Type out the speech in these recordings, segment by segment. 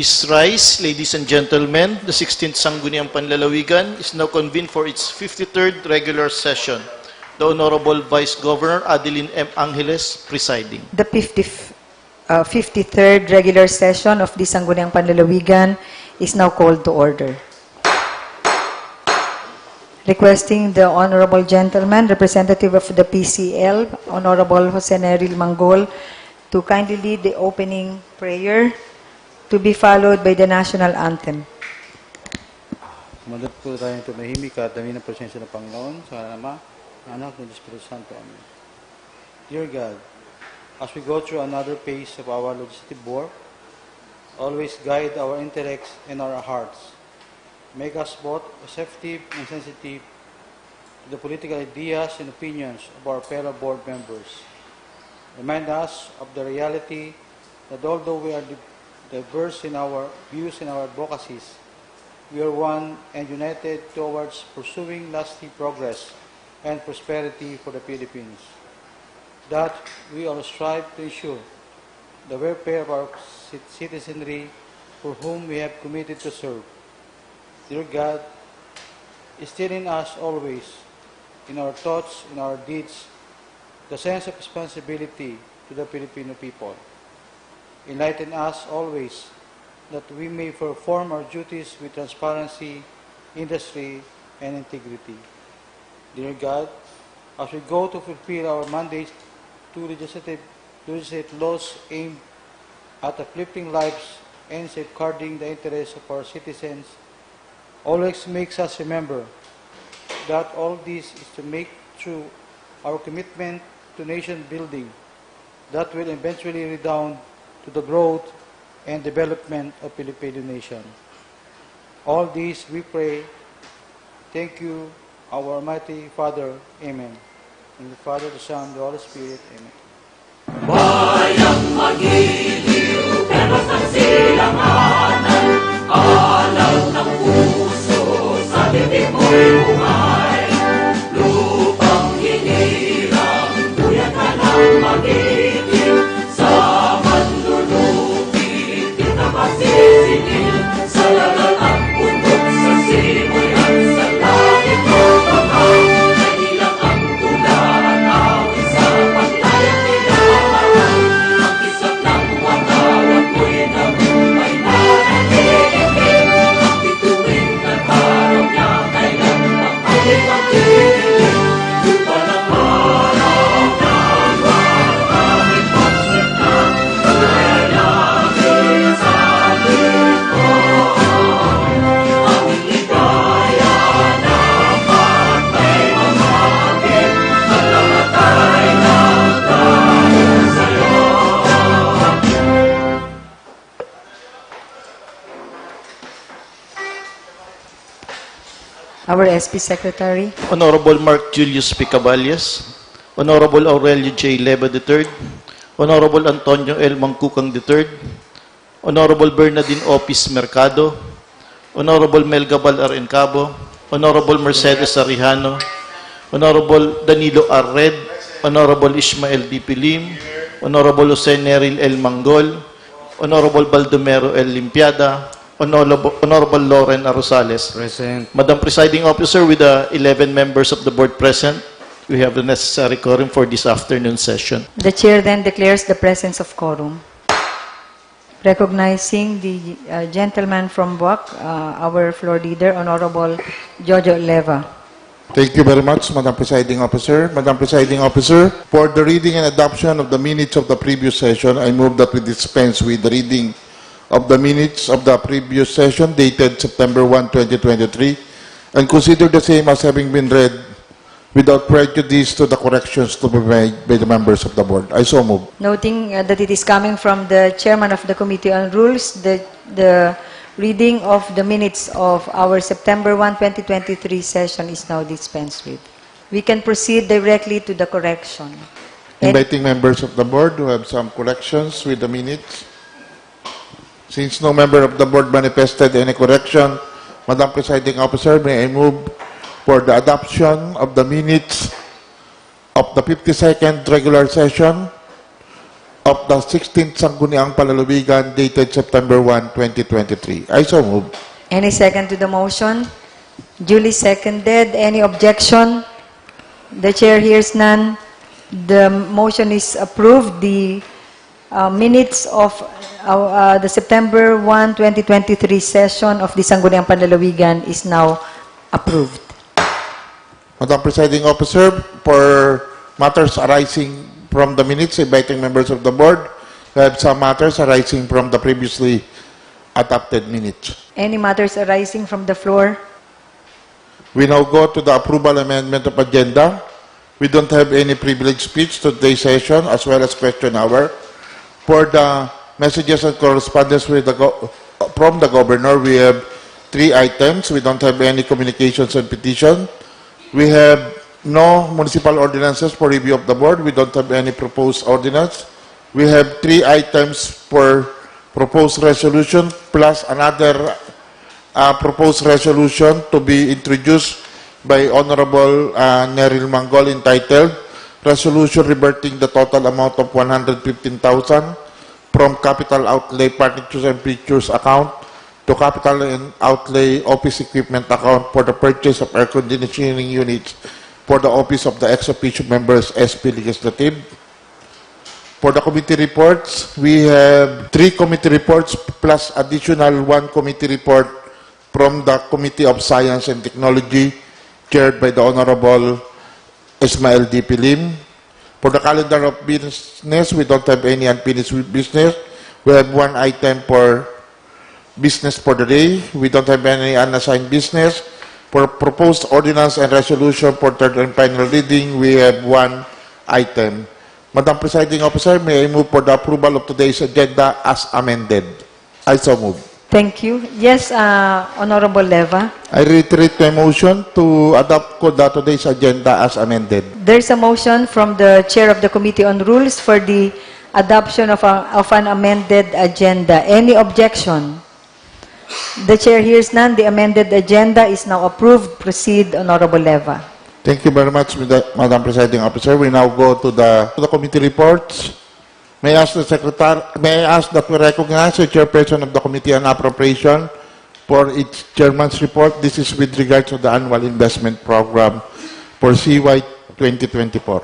Please rise, ladies and gentlemen. The 16th Sangguniang Panlalawigan is now convened for its 53rd regular session. The Honorable Vice Governor Adeline M. Angeles presiding. The 53rd regular session of the Sangguniang Panlalawigan is now called to order. Requesting the Honorable Gentleman, representative of the PCL, Honorable Jose Neril Manggol, to kindly lead the opening prayer, to be followed by the national anthem. Sumunod po tayong tumahimik at dami ng presensya ng Panginoon sa Ama, Anak ng Espiritu Santo. Amen. Dear God, as we go through another phase of our legislative work, always guide our intellects and our hearts. Make us both receptive and sensitive to the political ideas and opinions of our fellow board members. Remind us of the reality that although we are diverse in our views and our advocacies, we are one and united towards pursuing lasting progress and prosperity for the Philippines. That we all strive to ensure the welfare of our citizenry for whom we have committed to serve. Dear God, instill in us always, in our thoughts, in our deeds, the sense of responsibility to the Filipino people. Enlighten us always that we may perform our duties with transparency, industry, and integrity. Dear God, as we go to fulfill our mandate to legislate laws aimed at uplifting lives and safeguarding the interests of our citizens, always makes us remember that all this is to make true our commitment to nation building that will eventually redound to the growth and development of Filipino nation. All this we pray. Thank you, our Almighty Father. Amen. In the Father, the Son, the Holy Spirit. Amen. Bayang magiliw, pero sa silangatan, alaw ng puso, sa bibig mo'y buhay. Lupang hinirang, kuya ka ng magiliw, sa manlulupi, di ka masisingil, sa lalat ang bundok, sa simoy at sa langit mo kamay, nagilang ang tula at awit sa paglayang pinamahal, ang isang ng watawat mo'y nabuhay na nakikinig, ang bituin at araw niya kailan makalik ang tinig, lupa ng araw na luwag aming pagsita, kaya namin sa likod, aming ligaya na patay mamagin, at namatay ng dahil sa'yo. Our SP Secretary, Honorable Mark Julius P. Caballes, Honorable Aurelio J. Leva III, Honorable Antonio L. Mangkukang III, Honorable Bernardine Opis Mercado, Honorable Melgabal R. Encabo, Honorable Mercedes Arihano, Honorable Danilo R. Red, Honorable Ismael D. Pilim, Honorable Jose Neril L. Manggol, Honorable Baldomero L. Limpiada, Honorable Lauren A. Rosales. Present. Madam Presiding Officer, with the 11 members of the board present, we have the necessary quorum for this afternoon session. the Chair then declares the presence of quorum. Recognizing the gentleman from Boac, our floor leader, Honorable Jojo Leva. Thank you very much, Madam Presiding Officer. Madam Presiding Officer, for the reading and adoption of the minutes of the previous session, I move that we dispense with the reading of the minutes of the previous session dated September 1, 2023, and consider the same as having been read without prejudice to the corrections to be made by the members of the board. I so move. Noting that it is coming from the chairman of the Committee on Rules, the reading of the minutes of our September 1, 2023 session is now dispensed with. We can proceed directly to the correction. Inviting members of the board who have some corrections with the minutes. Since no member of the board manifested any correction, Madam Presiding Officer, may I move for the adoption of the minutes of the 52nd regular session of the 16th Sangguniang Panlalawigan dated September 1, 2023. I so move. Any second to the motion? Duly seconded. Any objection? The chair hears none. The motion is approved. The minutes of the September 1, 2023 session of the Sangguniang Panlalawigan is now approved. Madam Presiding Officer, for matters arising from the minutes, inviting members of the board, we have some matters arising from the previously adopted minutes. Any matters arising from the floor? We now go to the approval amendment of agenda. We don't have any privileged speech to today's session as well as question hour. For the messages and correspondence with from the governor, we have 3 items. We don't have any communications and petition. We have no municipal ordinances for review of the board. We don't have any proposed ordinance. We have 3 items for proposed resolution plus another proposed resolution to be introduced by Honorable Neril Manggol entitled Resolution Reverting the Total Amount of 115,000 from Capital Outlay Furnitures and Pictures account to Capital and Outlay Office Equipment account for the purchase of air conditioning units for the Office of the Ex-Officio Members SP Legislative. For the committee reports, we have 3 committee reports plus additional 1 committee report from the Committee of Science and Technology chaired by the Honorable Ismael D. Pilim. For the calendar of business, we don't have any unfinished business. We have 1 item for business for the day. We don't have any unassigned business. For proposed ordinance and resolution for third and final reading, we have 1 item. Madam Presiding Officer, may I move for the approval of today's agenda as amended? I so move. Thank you. Yes, Honorable Leva. I reiterate my motion to adopt today's agenda as amended. There's a motion from the Chair of the Committee on Rules for the adoption of an amended agenda. Any objection? The Chair hears none. The amended agenda is now approved. Proceed, Honorable Leva. Thank you very much, Madam Presiding Officer. We now go to the committee reports. May I ask the Secretary, may I ask that we recognize the Chairperson of the Committee on Appropriation for its Chairman's report. This is with regard to the annual investment program for CY 2024.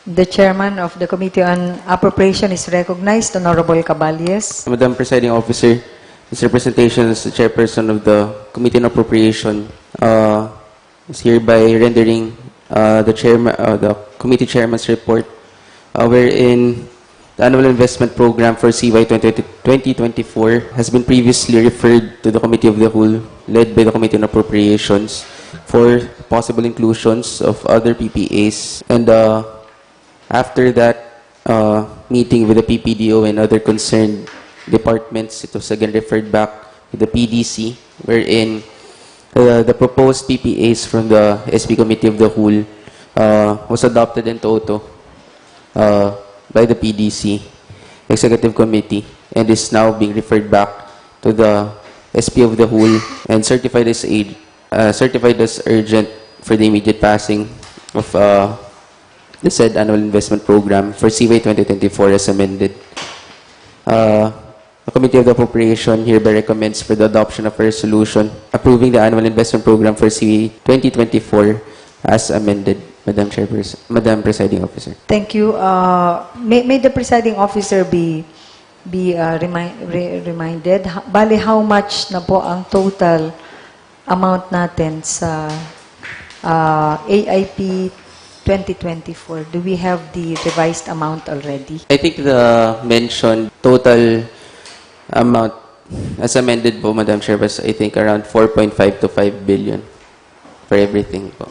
The Chairman of the Committee on Appropriation is recognized, Honorable Caballes. Madam Presiding Officer, this representation as the Chairperson of the Committee on Appropriation is hereby rendering the Committee Chairman's report wherein the annual investment program for CY 2024 has been previously referred to the Committee of the Whole led by the Committee on Appropriations for possible inclusions of other PPAs. And after that meeting with the PPDO and other concerned departments, it was again referred back to the PDC, wherein the proposed PPAs from the SP Committee of the Whole was adopted in toto by the PDC Executive Committee and is now being referred back to the SP of the Whole and certified as urgent for the immediate passing of the said annual investment program for CY 2024 as amended. The Committee of the Appropriation hereby recommends for the adoption of a resolution approving the annual investment program for CY 2024 as amended. Madam Chairperson, Madam Presiding Officer. Thank you. May the Presiding Officer be reminded, bali how much na po ang total amount natin sa AIP 2024? Do we have the revised amount already? I think the mentioned total amount as amended po, Madam Chairperson, I think around 4.5 to 5 billion for everything po.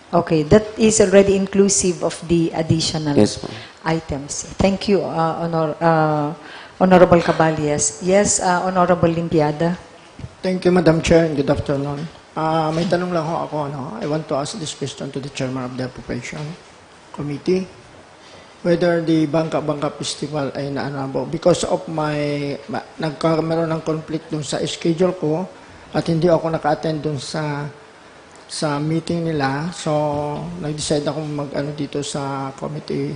Okay, that is already inclusive of the additional Yes, ma'am. items. Thank you, Honorable Caballes. Yes, Honorable Limpiada. Thank you, Madam Chair, and good afternoon. May tanong lang ho ako. I want to ask this question to the Chairman of the Appropriation Committee. Whether the Bangka Festival ay naanabo. Because of nagkaroon ng conflict dun sa schedule ko at hindi ako naka-attend dun sa meeting nila. So, nag-decide akong mag-ano dito sa Committee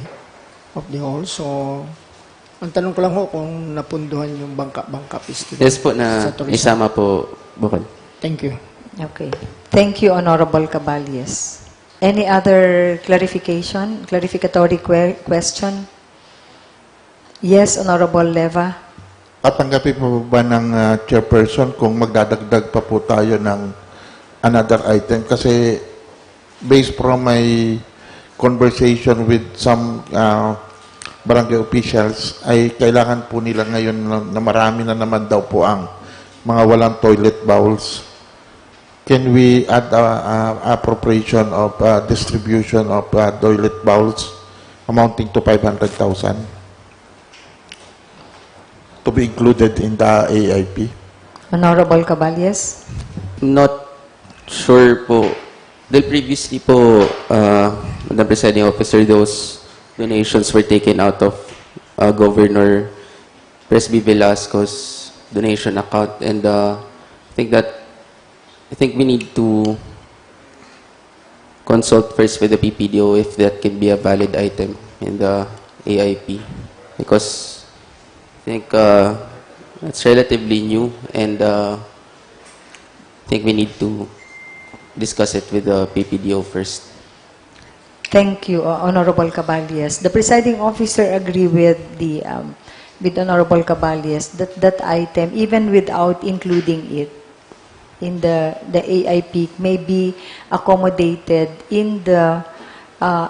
of the Whole. So, Ang tanong ko lang ho kung napunduhan yung Bangka Festival. Yes po, na Sa tourism. isama po, bukod. Thank you. Okay. Thank you, Honorable Caballes. Any other clarificatory question? Yes, Honorable Leva. At tanggapin po ba ng chairperson kung magdadagdag pa po tayo ng another item? Kasi based from my conversation with some barangay officials, ay kailangan po nila ngayon na marami na naman daw po ang mga walang toilet bowls. Can we add appropriation of distribution of toilet bowls amounting to 500,000 to be included in the AIP? Honorable Caballes. Not sure po. Dahil previously po, Madam Presiding Officer, those donations were taken out of Governor Presby Velasco's donation account, and I think we need to consult first with the PPDO if that can be a valid item in the AIP, because I think it's relatively new, and I think we need to discuss it with the PPDO first. Thank you, Honorable Caballes. The presiding officer agree with Honorable Caballes that item, even without including it in the AIP, may be accommodated in the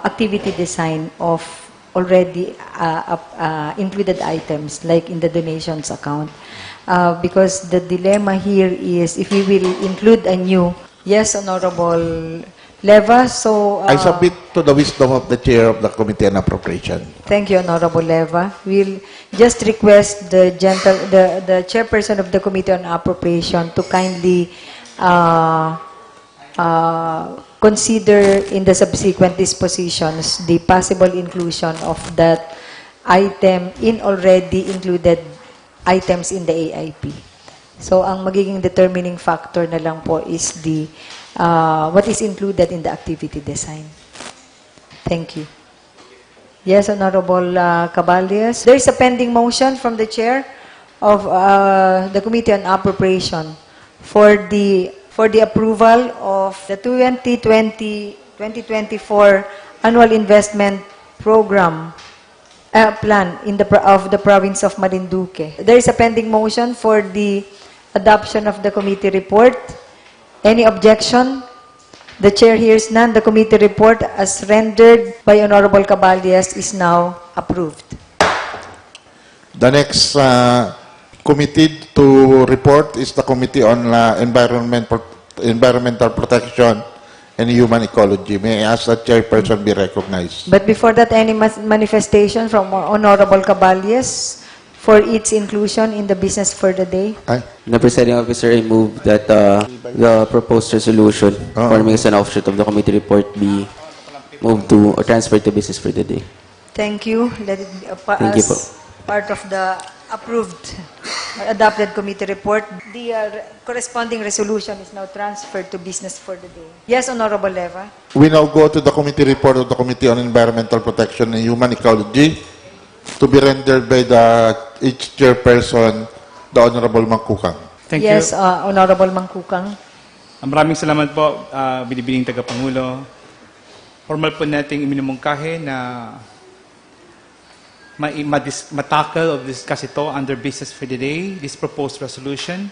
activity design of already included items, like in the donations account. Because the dilemma here is if we will include a new, yes, Honorable Leva, so... I submit to the wisdom of the chair of the Committee on Appropriation. Thank you, Honorable Leva. We'll just request the chairperson of the Committee on Appropriation to kindly consider in the subsequent dispositions the possible inclusion of that item in already included items in the AIP. So, ang magiging determining factor na lang po is the what is included in the activity design. Thank you. Yes, Honorable Caballes. There is a pending motion from the chair of the Committee on Appropriation for the approval of the 2020-2024 annual investment program plan of the province of Marinduque. There is a pending motion for the adoption of the committee report. Any objection? The chair hears none. The committee report as rendered by Honorable Caballes is now approved. The next committee to report is the Committee on Environmental Protection and Human Ecology. May I ask that chairperson be recognized? But before that, any manifestation from Honorable Caballes for its inclusion in the business for the day? The presiding officer, I move that the proposed resolution forming as an offshoot of the committee report be moved to or transferred to business for the day. Thank you. Let it be Thank you po. part of the approved or adopted committee report. The corresponding resolution is now transferred to business for the day. Yes, Honorable Leva. We now go to the committee report of the Committee on Environmental Protection and Human Ecology to be rendered by each chairperson, the Honorable Mangkukang. Thank Yes, you. Honorable Mangkukang. Maraming salamat po, Binibining Tagapangulo. Formal po nating iminumungkahi na matackle of discuss ito under business for the day, this proposed resolution,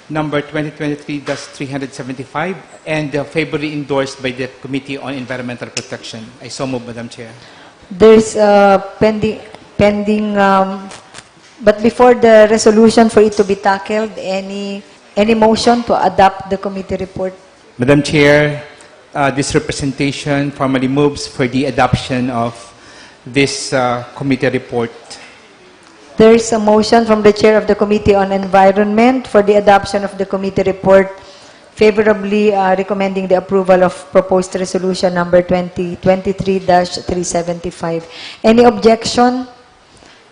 number 2023-375, and favorably endorsed by the Committee on Environmental Protection. I so move, Madam Chair. There's pending, but before the resolution for it to be tackled, any motion to adopt the committee report? Madam Chair, this representation formally moves for the adoption of this committee report. There is a motion from the chair of the Committee on Environment for the adoption of the committee report, favorably recommending the approval of proposed resolution number 2023-375. Any objection?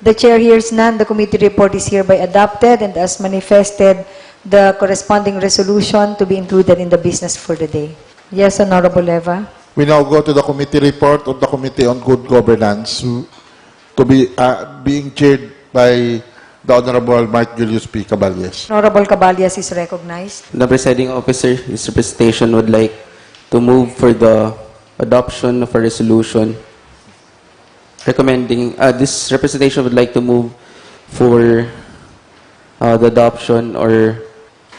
The chair hears none. The committee report is hereby adopted, and as manifested, the corresponding resolution to be included in the business for the day. Yes, Honorable Leva. We now go to the committee report of the Committee on Good Governance. to be being chaired by the Honorable Mark Julius P. Caballes. Honorable Caballas is recognized. The presiding officer, this representation would like to move for the adoption of a resolution recommending, this representation would like to move for the adoption or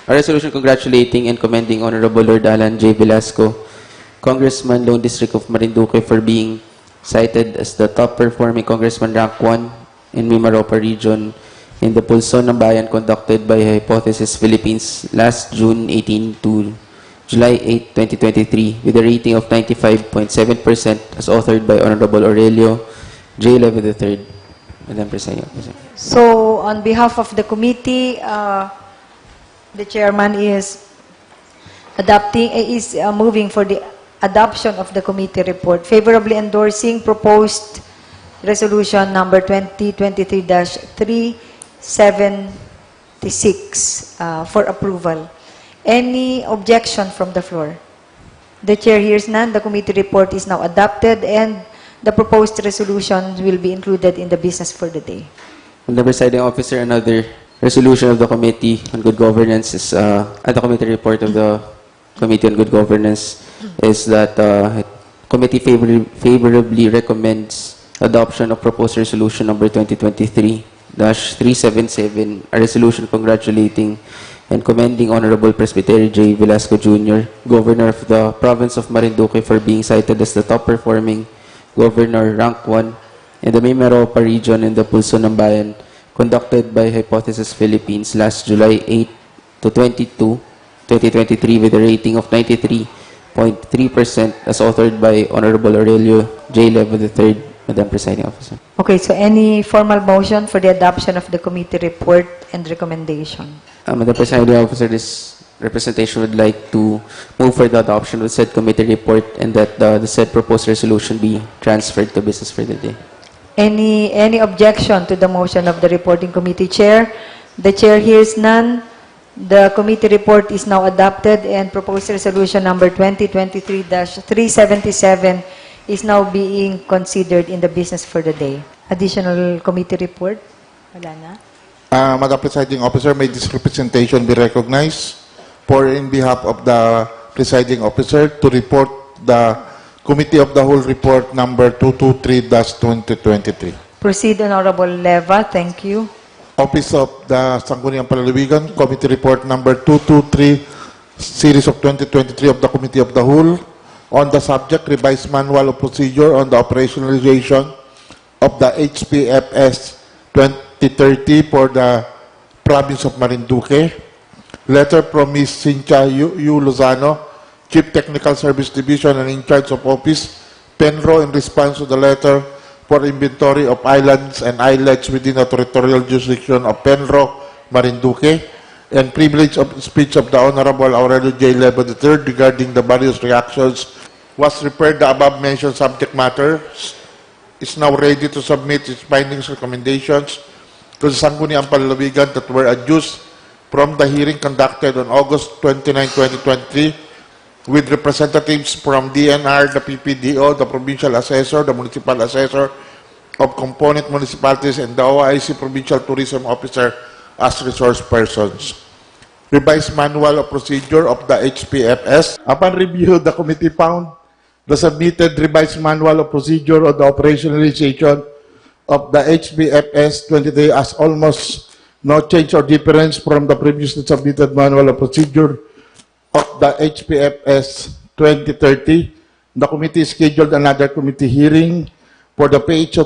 a resolution congratulating and commending Honorable Lord Alan J. Velasco, Congressman, Lone District of Marinduque, for being cited as the top performing Congressman rank 1 in Mimaropa region in the Pulso ng Bayan conducted by Hypothesis Philippines last June 18 to July 8, 2023 with a rating of 95.7% as authored by Honorable Aurelio J. Leve III. Madam Presiding Officer. So, on behalf of the committee, the chairman is moving for the adoption of the committee report, favorably endorsing proposed resolution number 2023-376 for approval. Any objection from the floor? The chair hears none. The committee report is now adopted and the proposed resolution will be included in the business for the day. Madam Presiding Officer, another resolution of the Committee on Good Governance is, the committee report of the Committee on Good Governance is that committee favorably recommends adoption of proposed resolution number 2023-377, a resolution congratulating and commending Honorable Presbytery J. Velasco Jr., Governor of the Province of Marinduque, for being cited as the top performing Governor rank 1 in the Mimaropa region in the Pulso ng Bayan, conducted by Hypothesis Philippines last July 8 to 22, 2023 with a rating of 93.3% as authored by Honorable Aurelio J. Leve III, Madam Presiding Officer. Okay, so any formal motion for the adoption of the committee report and recommendation? Madam Presiding Officer, this representation would like to move for the adoption of said committee report and that the said proposed resolution be transferred to business for the day. Any objection to the motion of the reporting committee chair? The chair hears none. The committee report is now adopted and proposed resolution number 2023-377 is now being considered in the business for the day. Additional committee report? Wala na? Madam Presiding Officer, may this representation be recognized for in behalf of the Presiding Officer to report the Committee of the Whole Report number 223-2023. Proceed, Honorable Leva. Thank you. Office of the Sangguniang Panlalawigan, Committee Report number 223, Series of 2023 of the Committee of the Whole, on the subject, revised manual of procedure on the operationalization of the HPFS 2030 for the province of Marinduque. Letter from Ms. Cynthia U. Lozano, Chief Technical Service Division and in charge of office, Penro, in response to the letter for inventory of islands and islets within the territorial jurisdiction of Penro, Marinduque, and privilege of speech of the Honorable Aurelio J. Leve III regarding the various reactions was referred the above-mentioned subject matter is now ready to submit its findings recommendations to the Sangguniang Panlalawigan that were adduced from the hearing conducted on August 29, 2023 with representatives from DNR, the PPDO, the Provincial Assessor, the Municipal Assessor of component municipalities, and the OIC Provincial Tourism Officer as resource persons. Revised Manual of Procedure of the HPFS. Upon review, the committee found the submitted revised Manual of Procedure on the operationalization of the HPFS 23 as almost no change or difference from the previously submitted Manual of Procedure of the HPFS 2030. The committee scheduled another committee hearing for the PHO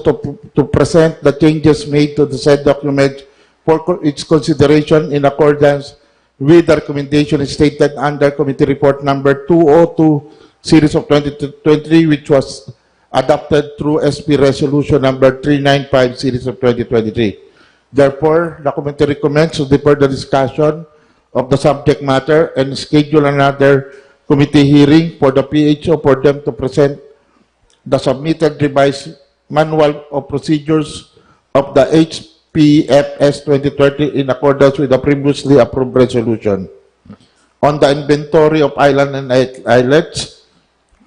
to present the changes made to the said document for its consideration in accordance with the recommendation stated under Committee Report number 202, Series of 2023, which was adopted through SP Resolution number 395, Series of 2023. Therefore, the committee recommends to defer the discussion of the subject matter and schedule another committee hearing for the PHO for them to present the submitted revised Manual of Procedures of the HPFS 2030 in accordance with the previously approved resolution. On the inventory of island and islets,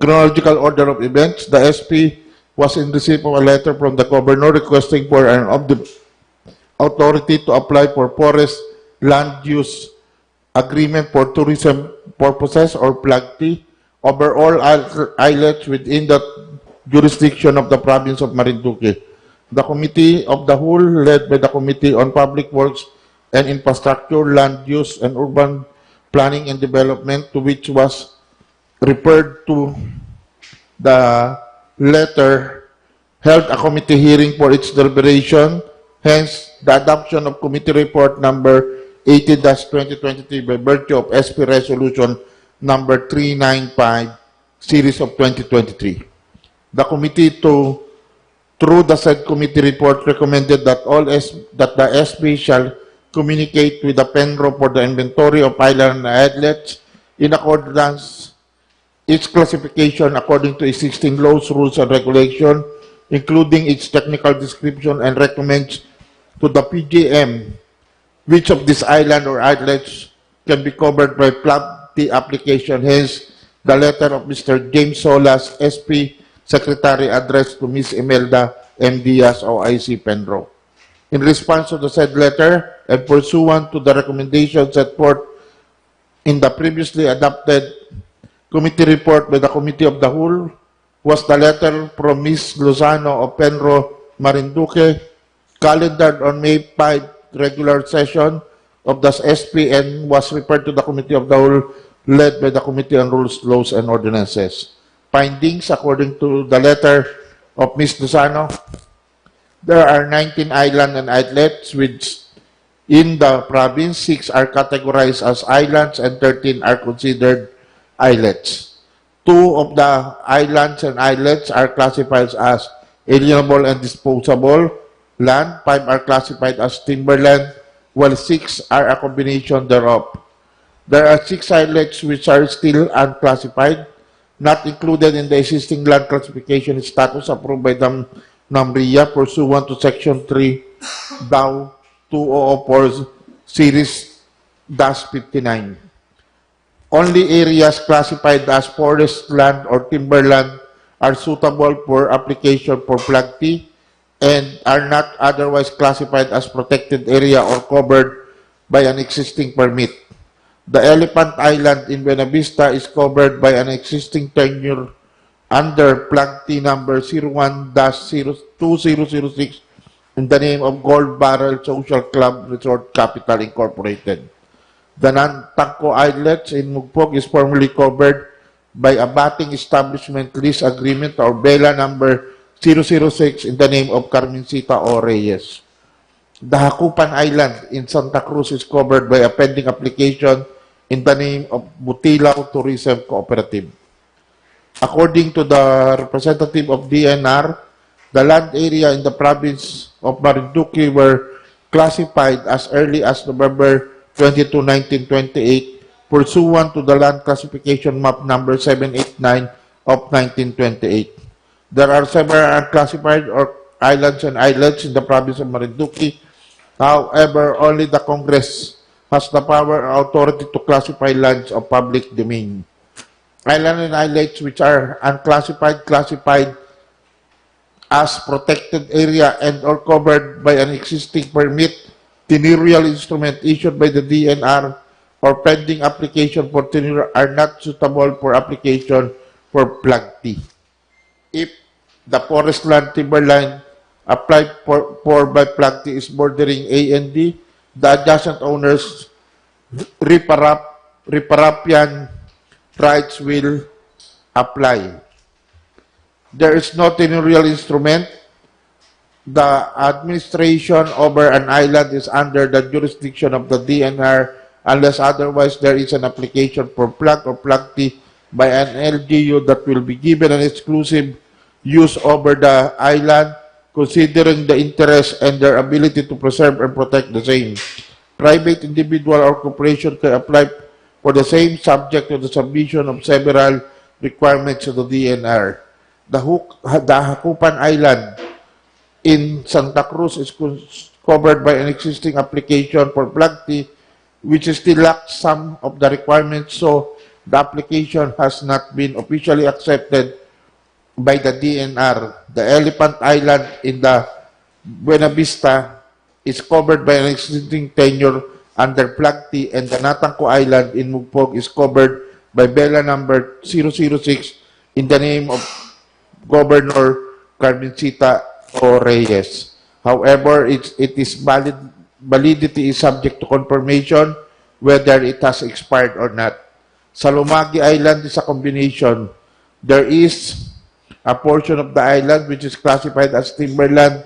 chronological order of events, the SP was in receipt of a letter from the governor requesting for an authority to apply for forest land use agreement for tourism purposes or PLAGT over all islets within the jurisdiction of the province of Marinduque. The Committee of the Whole, led by the Committee on Public Works and Infrastructure, Land Use, and Urban Planning and Development, to which was referred to the letter, held a committee hearing for its deliberation. Hence, the adoption of Committee Report number 80-2023 by virtue of SP Resolution number 395, Series of 2023. The committee, through the said committee report, recommended that that the SP shall communicate with the PENRO for the inventory of island islets in accordance its classification according to existing laws, rules, and regulation, including its technical description, and recommends to the PGM which of these island or islets can be covered by PLAGT application. Hence, the letter of Mr. James Solas, SP Secretary, addressed to Ms. Imelda M. Diaz, OIC, PENRO. In response to the said letter, and pursuant to the recommendations set forth in the previously adopted committee report by the Committee of the Whole, was the letter from Ms. Lozano of PENRO, Marinduque, calendared on May 5 regular session of the SP and was referred to the Committee of the Whole, led by the Committee on Rules, Laws, and Ordinances. Findings: according to the letter of Ms. Lozano, there are 19 island and islets which in the province, 6 are categorized as islands and 13 are considered islets. 2 of the islands and islets are classified as alienable and disposable land, 5 are classified as timberland, while 6 are a combination thereof. There are 6 islets which are still unclassified, not included in the existing land classification status approved by the NAMRIA pursuant to Section 3, DAW 2004, Series -59. Only areas classified as forest land or timberland are suitable for application for PLAGT and are not otherwise classified as protected area or covered by an existing permit. The Elephant Island in Buena Vista is covered by an existing tenure under PLAGT number 01-2006 in the name of Gold Barrel Social Club Resort Capital Incorporated. The non-Tangko Islets in Mogpog is formerly covered by a batting establishment lease agreement or BELA number 006 in the name of Carmencita O. Reyes. The Hakupan Island in Santa Cruz is covered by a pending application in the name of Butilao Tourism Cooperative. According to the representative of DNR, the land area in the province of Marinduque were classified as early as November 22, 1928, pursuant to the land classification map number 789 of 1928. There are several unclassified islands and islets in the province of Marinduque. However, only the Congress has the power or authority to classify lands of public domain. Island and islets which are unclassified, classified as protected area and or covered by an existing permit, tenurial instrument issued by the DNR, or pending application for tenure are not suitable for application for PLAGT. If the forest land timberland applied for by PLAGT is bordering A and D, the adjacent owners' riparian rights will apply. There is no tenurial instrument. The administration over an island is under the jurisdiction of the DNR unless otherwise there is an application for PLAGT or PLAGT by an LGU that will be given an exclusive use over the island, considering the interest and their ability to preserve and protect the same. Private individual or corporation can apply for the same subject to the submission of several requirements to the DNR. The Hakupan Island in Santa Cruz is covered by an existing application for PLAGT, which still lacks some of the requirements, so the application has not been officially accepted by the DNR. The Elephant Island in the Buena Vista is covered by an existing tenure under Flag T, and the Natangco Island in Mogpog is covered by Bella number 006 in the name of Governor Carmencita O. Reyes. However, validity is subject to confirmation whether it has expired or not. Salumagi Island is a combination. There is a portion of the island which is classified as timberland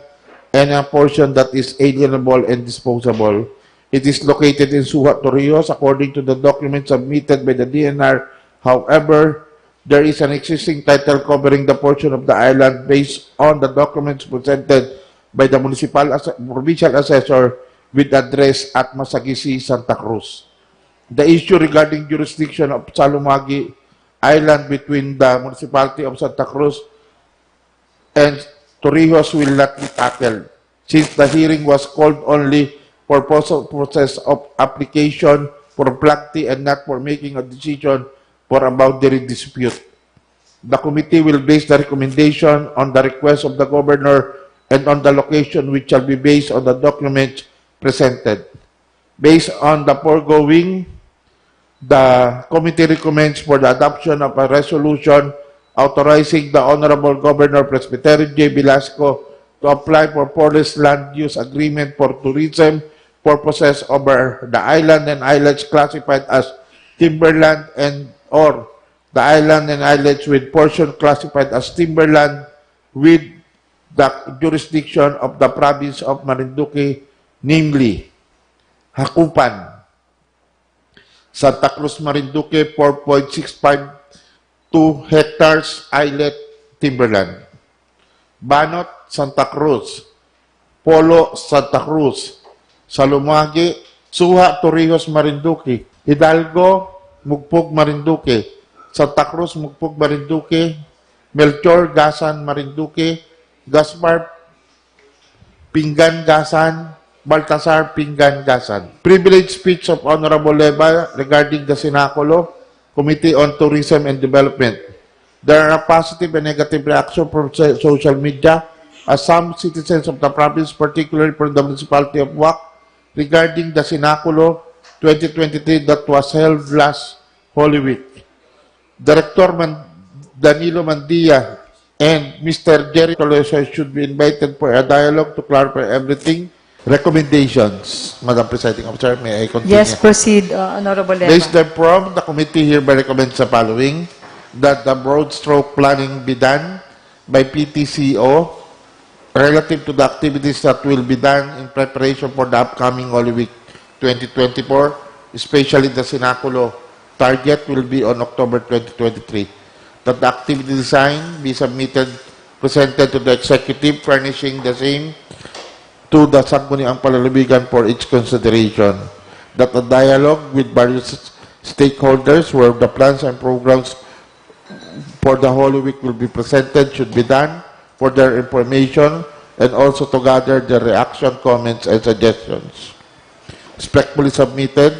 and a portion that is alienable and disposable. It is located in Suhat, Torrijos, according to the document submitted by the DNR. However, there is an existing title covering the portion of the island based on the documents presented by the provincial assessor with address at Masagisi, Santa Cruz. The issue regarding jurisdiction of Salumagi Island between the municipality of Santa Cruz and Torrijos will not be tackled, since the hearing was called only for process of application for Flag T and not for making a decision for a boundary dispute. The committee will base the recommendation on the request of the governor and on the location, which shall be based on the documents presented. Based on the foregoing, the committee recommends for the adoption of a resolution authorizing the Honorable Governor Presbyterian J. Velasco to apply for forest land use agreement for tourism purposes over the island and islets classified as timberland and or the island and islets with portion classified as timberland with the jurisdiction of the province of Marinduque, namely Hakupan, Santa Cruz, Marinduque, 4.652 hectares islet timberland. Banot, Santa Cruz. Polo, Santa Cruz. Salumagi, Suha, Torrijos, Marinduque. Hidalgo, Mogpog, Marinduque. Santa Cruz, Mogpog, Marinduque. Melchor, Gasan, Marinduque. Gaspar, Pingan, Gasan. Baltasar, Pingan, Gasan. Privileged speech of Honorable Leva regarding the Sinaculo Committee on Tourism and Development. There are positive and negative reactions from social media as some citizens of the province, particularly from the municipality of Boac, regarding the Sinaculo 2023 that was held last Holy Week. Director Danilo Mandia and Mr. Jerry Tolosa should be invited for a dialogue to clarify everything. Recommendations, Madam Presiding Officer, may I continue? Yes, proceed, Honorable Leva. Based therefrom, the committee hereby recommends the following: that the broad stroke planning be done by PTCO relative to the activities that will be done in preparation for the upcoming Holy Week 2024, especially the Sinaculo target will be on October 2023. That the activity design be presented to the executive, furnishing the same to the Sangguniang Panlalawigan for its consideration. That a dialogue with various stakeholders where the plans and programs for the Holy Week will be presented should be done for their information and also to gather their reaction, comments, and suggestions. Respectfully submitted,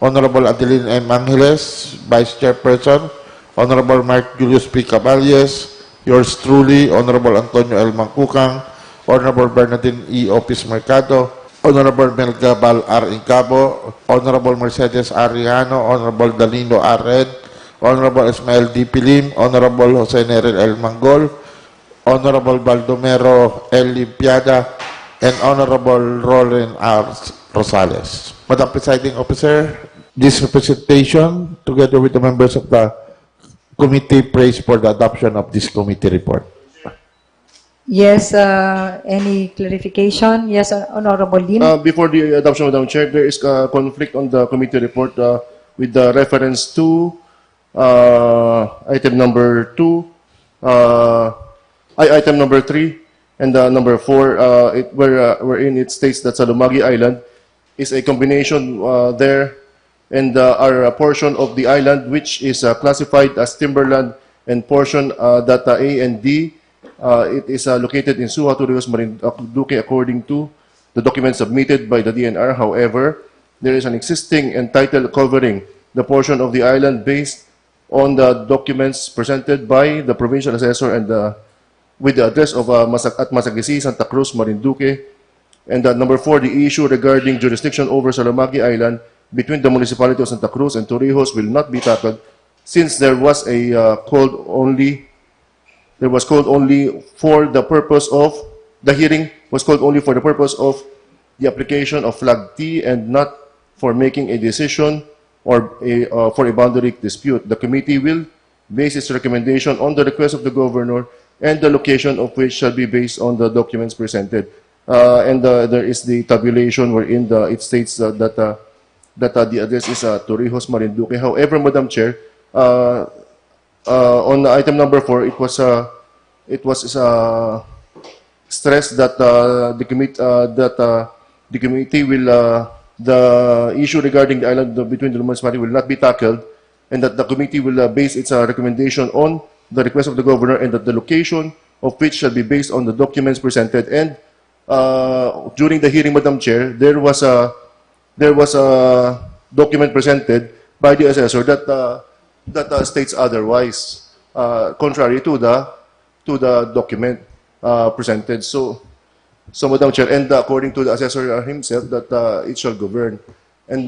Honorable Adeline M. Angeles, Vice Chairperson, Honorable Mark Julius P. Caballes, yours truly, Honorable Antonio L. Mangkukang, Honorable Bernardine E. Opis Mercado, Honorable Melgabal R. Incabo, Honorable Mercedes Ariano, Honorable Danilo R. Red, Honorable Ismael D. Pilim, Honorable Jose Nerel L. Mangol, Honorable Baldomero L. Limpiada, and Honorable Roland R. Rosales. Madam Presiding Officer, this representation, together with the members of the committee, prays for the adoption of this committee report. Yes, any clarification? Yes, Honorable Lim. Before the adoption, Madam Chair, there is a conflict on the committee report with the reference to item number 2, item number 3, and number 4, wherein it states that Salumagi Island is a combination there, and our portion of the island which is classified as timberland, and portion data A and D. It is located in Suha, Torrijos, Marinduque, according to the document submitted by the DNR. However, there is an existing and title covering the portion of the island based on the documents presented by the provincial assessor and with the address of at Masagisi, Santa Cruz, Marinduque. And number 4, the issue regarding jurisdiction over Salomagi Island between the municipality of Santa Cruz and Torrijos will not be tackled since there was a called only for the purpose of the hearing was called only for the purpose of the application of flag T and not for making a decision or for a boundary dispute. The committee will base its recommendation on the request of the governor and the location of which shall be based on the documents presented. There is the tabulation wherein it states that the address is Torrijos, Marinduque. However, Madam Chair, on item number 4, it was stressed that the committee will the issue regarding the island between the municipality will not be tackled, and that the committee will base its recommendation on the request of the governor, and that the location of which shall be based on the documents presented. And during the hearing, Madam Chair, there was a document presented by the assessor that states otherwise, contrary to the document presented. So, Madam Chair, and according to the assessor himself, that it shall govern. And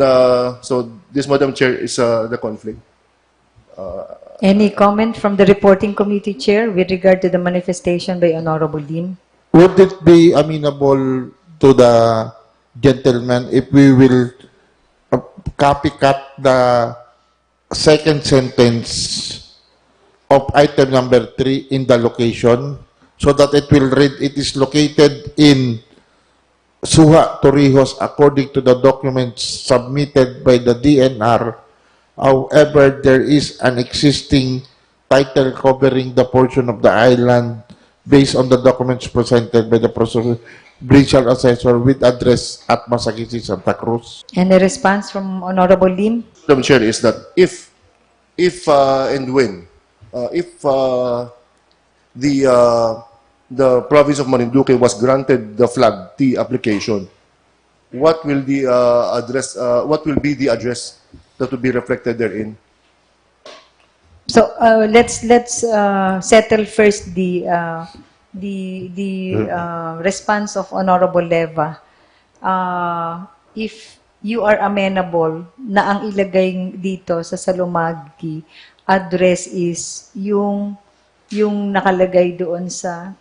so this, Madam Chair, is the conflict. Any comment from the reporting committee chair with regard to the manifestation by Honorable Lim? Would it be amenable to the gentleman if we will copycat the second sentence of item number 3 in the location, so that it will read, it is located in Suha, Torrijos, according to the documents submitted by the DNR. However, there is an existing title covering the portion of the island based on the documents presented by the provincial assessor with address at Masagisi, Santa Cruz. And a response from Honorable Lim? Madam Chair, is that if and when the province of Marinduque was granted the flag T application, what will the address? What will be the address that will be reflected therein? So let's settle first the response of Honorable Leva. If you are amenable na ang ilagay dito sa Salomagi address is yung nakalagay doon sa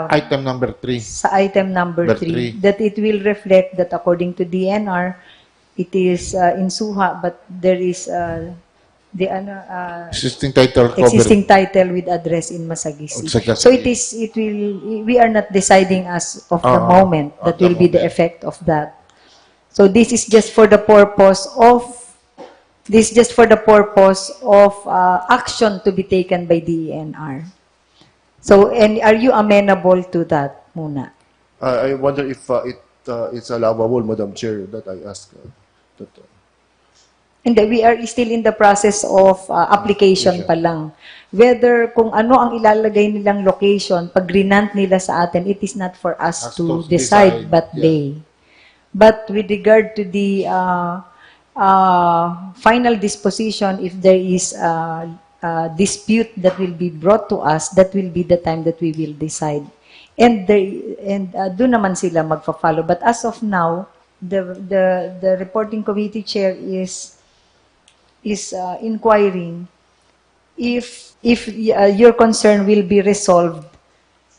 Item number 3. sa item number Number 3, three. that it will reflect that according to DNR, it is in Suha, but there is the Existing title covering. existing title with address in Masagisi. Masagisi. So we are not deciding as of the moment that will be the effect of that. So this is just for the purpose of action to be taken by DENR. So, and are you amenable to that muna? I wonder if it's allowable, Madam Chair, that I ask. And we are still in the process of application pa lang. Whether kung ano ang ilalagay nilang location, pag rinant nila sa atin, it is not for us to decide, but they. But with regard to the final disposition, if there is a dispute that will be brought to us, that will be the time that we will decide. And doon naman sila magfa-follow. But as of now, the reporting committee chair is inquiring if your concern will be resolved,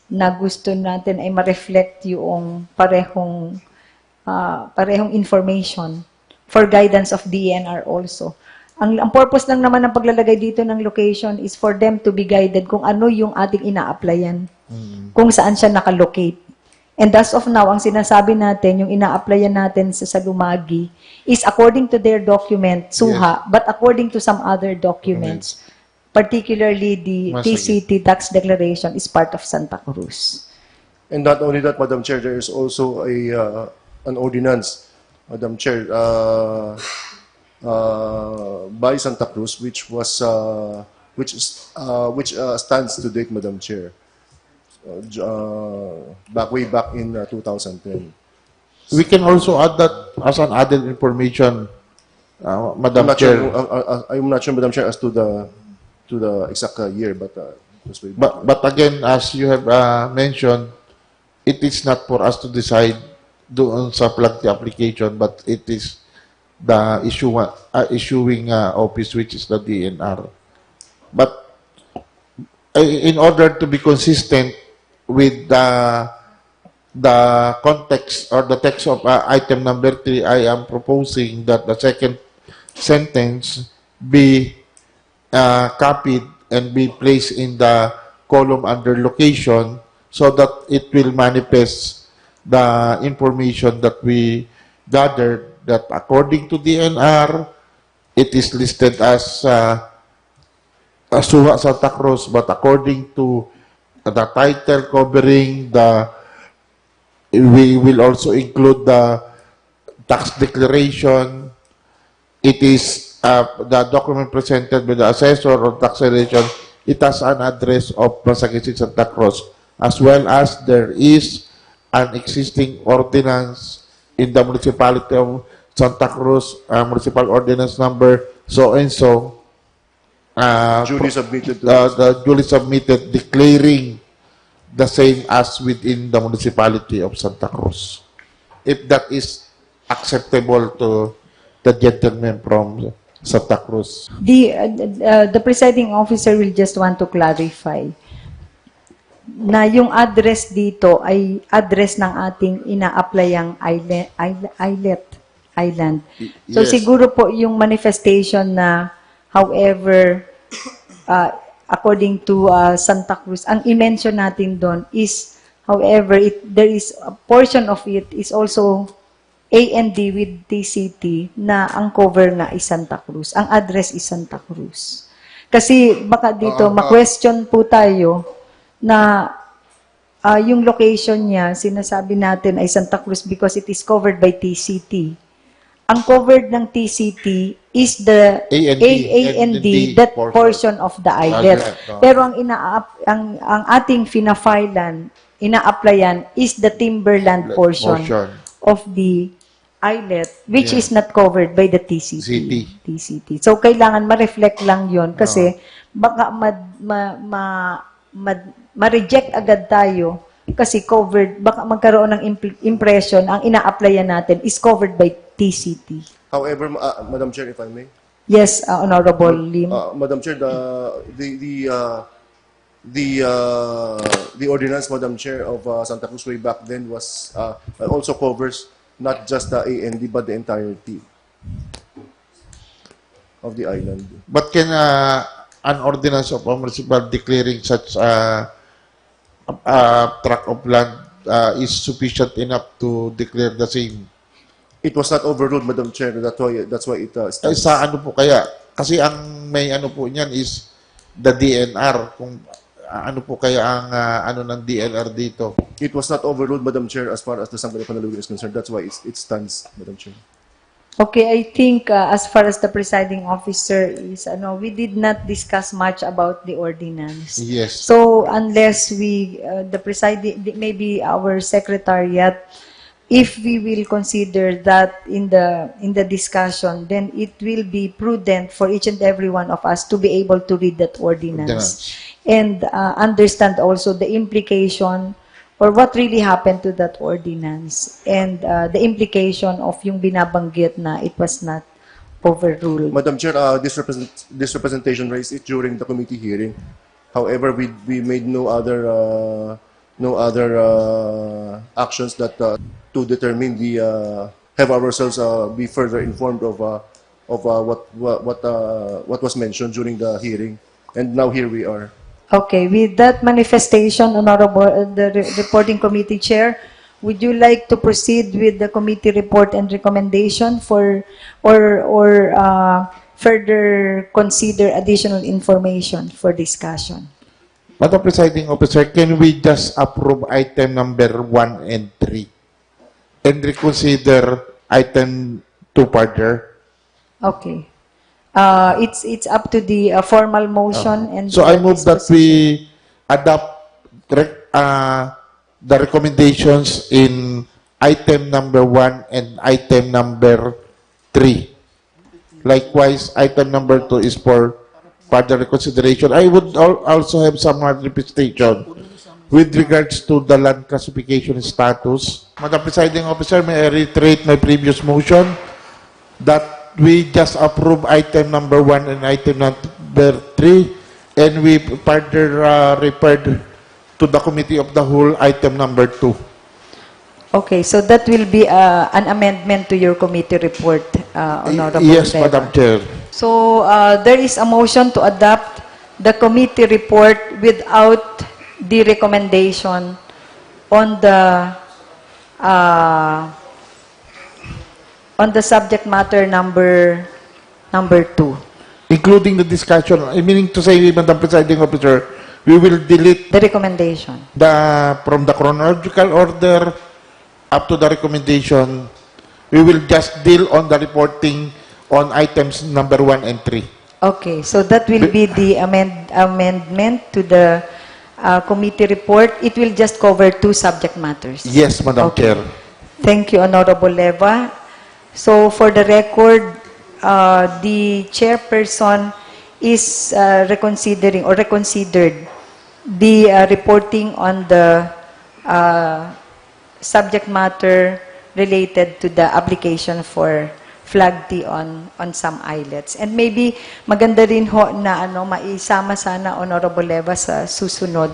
na gusto natin ay ma-reflect yung parehong information for guidance of DENR also. Ang purpose lang naman ng paglalagay dito ng location is for them to be guided kung ano yung ating ina-applyan, kung saan siya nakalocate. And as of now, ang sinasabi natin, yung ina-applyan natin sa Salumagi is according to their document, SUHA, but according to some other documents, particularly the TCT tax declaration is part of Santa Cruz. And not only that, Madam Chair, there is also an ordinance, Madam Chair, by Santa Cruz, which stands to date, Madam Chair, way back in 2010. We can also add that as an added information Madam I'm not Chair. sure, I'm not sure, Madam Chair, as to the exact year, but this way. But again, as you have mentioned, it is not for us to decide doon sa plug application, but it is the issuing office, which is the DNR. But in order to be consistent with the context or the text of item number 3, I am proposing that the second sentence be copied and be placed in the column under location so that it will manifest the information that we gathered, that according to DNR, it is listed as Suha Santa Cruz, but according to the title covering we will also include the tax declaration. It is the document presented by the assessor or taxation. It has an address of Massachusetts Santa Cruz, as well as there is an existing ordinance in the municipality of Santa Cruz, municipal ordinance number so and so. Duly submitted to the duly submitted declaring the same as within the municipality of Santa Cruz. If that is acceptable to the gentleman from Santa Cruz. The presiding officer will just want to clarify na yung address dito ay address ng ating ina-applyang island. So Yes. siguro po yung manifestation na however according to Santa Cruz, ang i-mention natin doon is however there is a portion of it is also A&D with TCT na ang cover na is Santa Cruz. Ang address is Santa Cruz. Kasi baka dito ma-question po tayo na yung location niya, sinasabi natin ay Santa Cruz because it is covered by TCT. Ang covered ng TCT is the A&D, that portion of the islet. Pero ang ating ina-applyan is the timberland portion of the islet, which is not covered by the TCT. So, kailangan ma-reflect lang yon kasi baka ma-reject agad tayo kasi covered, baka magkaroon ng impression ang ina-applyan natin is covered by TCT. However, Madam Chair, if I may. Yes, Honorable Lim. Madam Chair, the ordinance, Madam Chair, of Santa Cruz way back then was also covers not just the A&D but the entirety of the island. But can an ordinance of a municipal declaring such a tract of land is sufficient enough to declare the same? It was not overruled, Madam Chair. That's why it Ay, stands. sa ano po kaya? Kasi ang may ano po niyan is the DNR. Kung ano po kaya ang ano ng DNR dito? It was not overruled, Madam Chair, as far as the Sangguniang Panlalawigan is concerned. That's why it stands, Madam Chair. Okay, I think as far as the presiding officer is, we did not discuss much about the ordinance. Yes. So unless the presiding, maybe our secretariat, if we will consider that in the discussion, then it will be prudent for each and every one of us to be able to read that ordinance and understand also the implication or what really happened to that ordinance and the implication of yung binabanggit na it was not overruled. Madam Chair, this representation raised it during the committee hearing. However, we made no other actions that to determine have ourselves be further informed of what was mentioned during the hearing, and now here we are. Okay, with that manifestation, Honorable the reporting committee chair, would you like to proceed with the committee report and recommendation for or further consider additional information for discussion? Madam Presiding Officer, can we just approve item number 1 and 3 and reconsider item 2 further? Okay. It's up to the formal motion and So I move that we adopt the recommendations in item number 1 and item number 3. Likewise, item number 2 is for further reconsideration. I would also have some manifestation with regards to the land classification status. Madam Presiding Officer, may I reiterate my previous motion that we just approve item number 1 and item number 3, and we further referred to the committee of the whole item number 2. Okay, so that will be an amendment to your committee report, Honorable Yes, Reva. Madam Chair. So there is a motion to adopt the committee report without the recommendation on the subject matter number 2. Including the discussion, meaning to say, Madam Presiding Officer, we will delete The recommendation. from the chronological order up to the recommendation. We will just deal on the reporting on items number 1 and 3. Okay, so that will be the amendment to the committee report. It will just cover 2 subject matters. Yes, Madam Okay. Chair. Thank you, Honorable Leva. So for the record, the chairperson is reconsidering or reconsidered the reporting on the subject matter related to the application for flag tea on some islets. And maybe maganda rin ho na maisama sana, Honorable Leva, sa susunod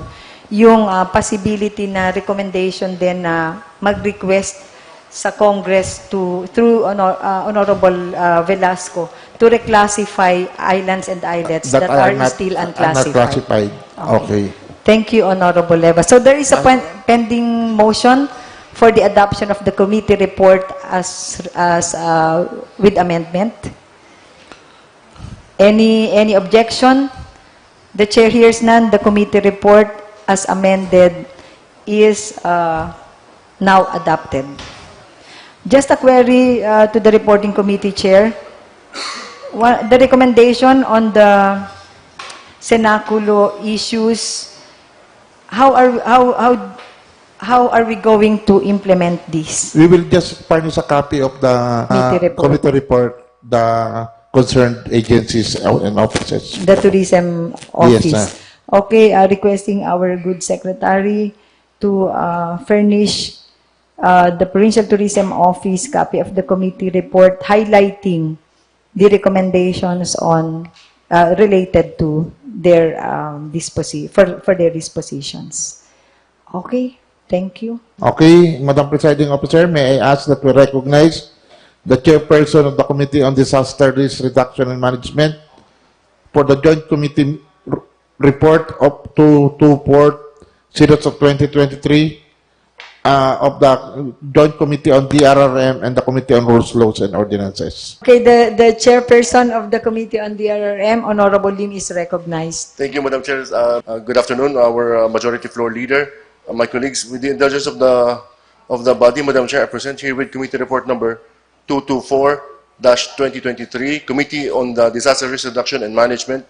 yung possibility na recommendation din na mag-request sa Congress through Honorable Velasco to reclassify islands and islets that are still unclassified. Okay. Thank you, Honorable Leva. So there is a pending motion for the adoption of the committee report as with amendment. Any objection? The chair hears none. The committee report as amended is now adopted. Just a query to the reporting committee chair. The recommendation on the Senaculo issues, how are we going to implement this? We will just furnish a copy of the committee report, the concerned agencies and offices. The tourism office. Yes, Okay, requesting our good secretary to furnish the Provincial Tourism Office copy of the committee report highlighting the recommendations on related to their for their dispositions. Okay, thank you. Okay, Madam Presiding Officer, may I ask that we recognize the chairperson of the Committee on Disaster Risk Reduction and Management for the Joint Committee report up to 4 series of 2023 of the Joint Committee on DRRM and the Committee on Rules, Laws, and Ordinances. Okay, the chairperson of the Committee on DRRM, Honorable Lim, is recognized. Thank you, Madam Chair. Good afternoon, our Majority Floor Leader, my colleagues. With the indulgence of the body, Madam Chair, I present here with Committee Report number 224-2023, Committee on the Disaster Risk Reduction and Management,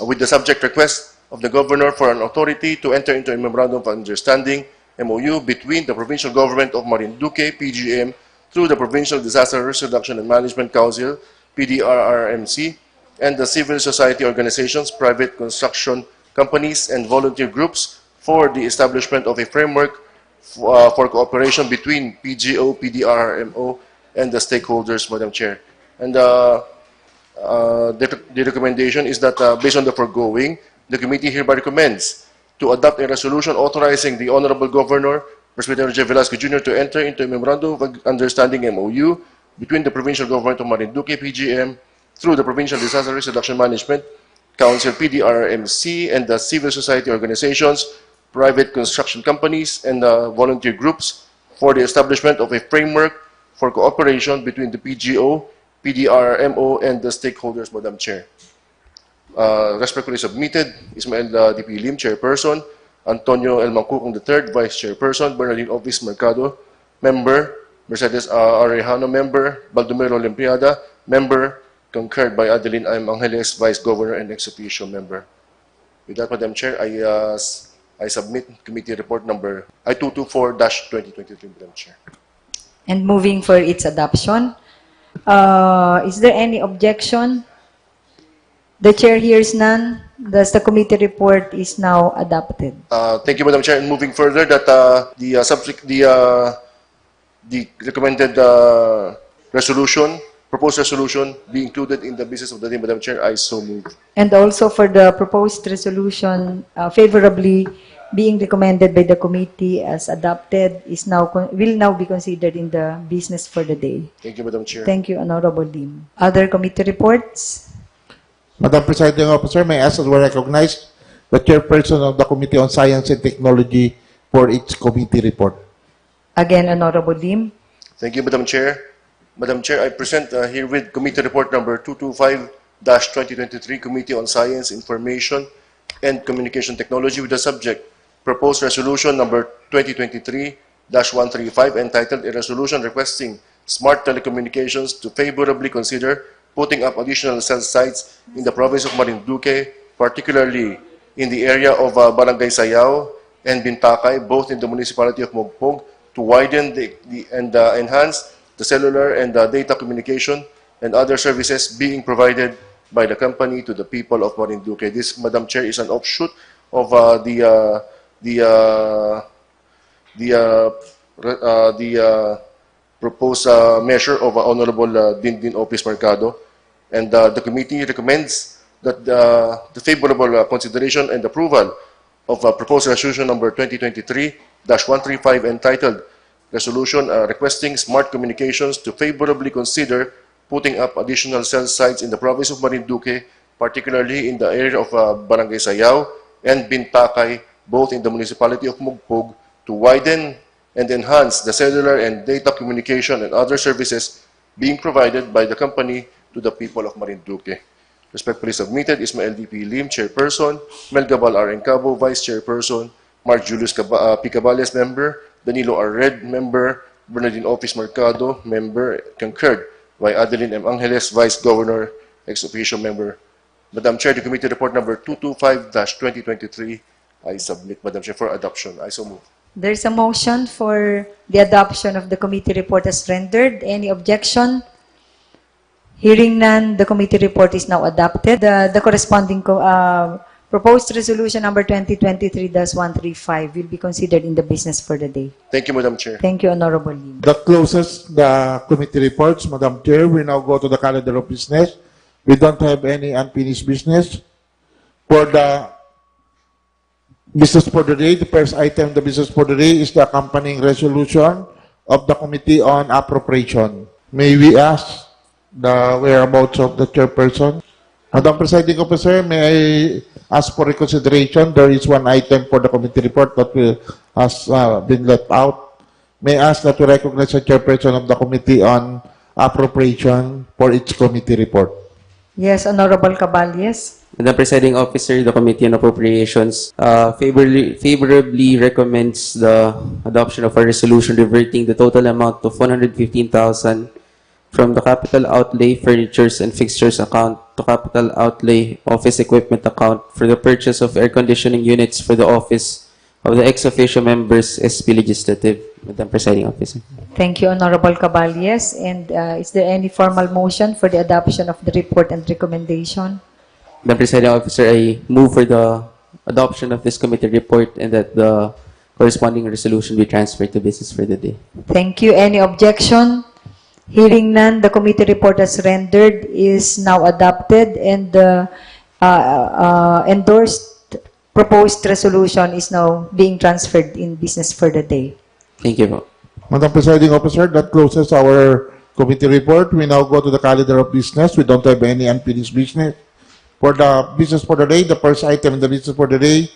with the subject request of the Governor for an authority to enter into a Memorandum of Understanding MOU between the Provincial Government of Marinduque, PGM, through the Provincial Disaster Risk Reduction and Management Council, PDRRMC, and the civil society organizations, private construction companies, and volunteer groups for the establishment of a framework for cooperation between PGO, PDRRMO, and the stakeholders, Madam Chair. And the recommendation is that based on the foregoing, the committee hereby recommends to adopt a resolution authorizing the Honorable Governor, President J. Velasco Jr. to enter into a Memorandum of Understanding MOU between the Provincial Government of Marinduque, PGM, through the Provincial Disaster Risk Reduction Management Council, PDRMC, and the civil society organizations, private construction companies, and volunteer groups for the establishment of a framework for cooperation between the PGO, PDRMO, and the stakeholders, Madam Chair. Respectfully submitted, Ismael D.P. Lim, Chairperson, Antonio L. Mangkukong III, Vice Chairperson, Bernardine Office Mercado, Member, Mercedes Arejano, Member, Baldomero Limpiada, Member, concurred by Adeline M. Angeles, Vice Governor and Ex Officio Member. With that, Madam Chair, I submit Committee Report number 224-2023, Madam Chair. And moving for its adoption. Is there any objection? The chair hears none. Thus, the committee report is now adopted. Thank you, Madam Chair. And moving further, that the recommended resolution, proposed resolution, be included in the business of the day, Madam Chair. I so move. And also for the proposed resolution favorably being recommended by the committee as adopted is now will now be considered in the business for the day. Thank you, Madam Chair. Thank you, Honorable Lim. Other committee reports? Madam Presiding Officer, may I ask that we recognize the chairperson of the Committee on Science and Technology for its committee report. Again, Honorable Lim. Thank you, Madam Chair. Madam Chair, I present herewith Committee Report number 225-2023, Committee on Science, Information, and Communication Technology with the subject, Proposed Resolution number 2023-135, entitled A Resolution Requesting Smart Telecommunications to Favorably Consider Putting Up Additional Cell Sites in the Province of Marinduque, particularly in the area of Barangay Sayao and Bintakay, both in the municipality of Mogpog, to widen and enhance the cellular and data communication and other services being provided by the company to the people of Marinduque. This, Madam Chair, is an offshoot of the proposed measure of Honorable Dindin Opis Mercado, and the committee recommends that the favorable consideration and approval of proposed resolution number 2023-135, entitled Resolution Requesting Smart Communications to Favorably Consider Putting Up Additional Cell Sites in the Province of Marinduque, particularly in the area of Barangay Sayao and Bintakay, both in the municipality of Mogpog, to widen and enhance the cellular and data communication and other services being provided by the company to the people of Marinduque. Respectfully submitted, Ismael D.P. Lim, Chairperson; Mel Gabal R. Encabo, Vice Chairperson; Mark Julius P. Cabales, Member; Danilo R. Red, Member; Bernardine Opis Mercado, Member; concurred by Adeline M. Angeles, Vice Governor, ex officio Member. Madam Chair, the committee report number 225-2023, I submit, Madam Chair, for adoption. I so move. There is a motion for the adoption of the committee report as rendered. Any objection? Hearing none, the committee report is now adopted. The corresponding proposed resolution number 2023-135 will be considered in the business for the day. Thank you, Madam Chair. Thank you, Honorable Lim. That closes the committee reports. Madam Chair, we now go to the calendar of business. We don't have any unfinished business. For the business for the day, the first item of the business for the day is the accompanying resolution of the Committee on Appropriation. May we ask the whereabouts of the chairperson? Madam Presiding Officer, may I ask for reconsideration? There is one item for the committee report that has been left out. May I ask that we recognize the chairperson of the Committee on Appropriation for its committee report. Yes, Honorable Caballes. Madam Presiding Officer, the Committee on Appropriations favorably recommends the adoption of a resolution reverting the total amount of 115,000 from the capital outlay furnitures and fixtures account to capital outlay office equipment account for the purchase of air conditioning units for the office of the ex officio members SP Legislative. Madam Presiding Officer. Thank you, Honorable Caballes. And is there any formal motion for the adoption of the report and recommendation? Madam Presiding Officer, I move for the adoption of this committee report and that the corresponding resolution be transferred to business for the day. Thank you. Any objection? Hearing none, the committee report as rendered is now adopted, and the endorsed proposed resolution is now being transferred in business for the day. Thank you. Madam Presiding Officer, that closes our committee report. We now go to the calendar of business. We don't have any unfinished business. For the business for the day, the first item in the business for the day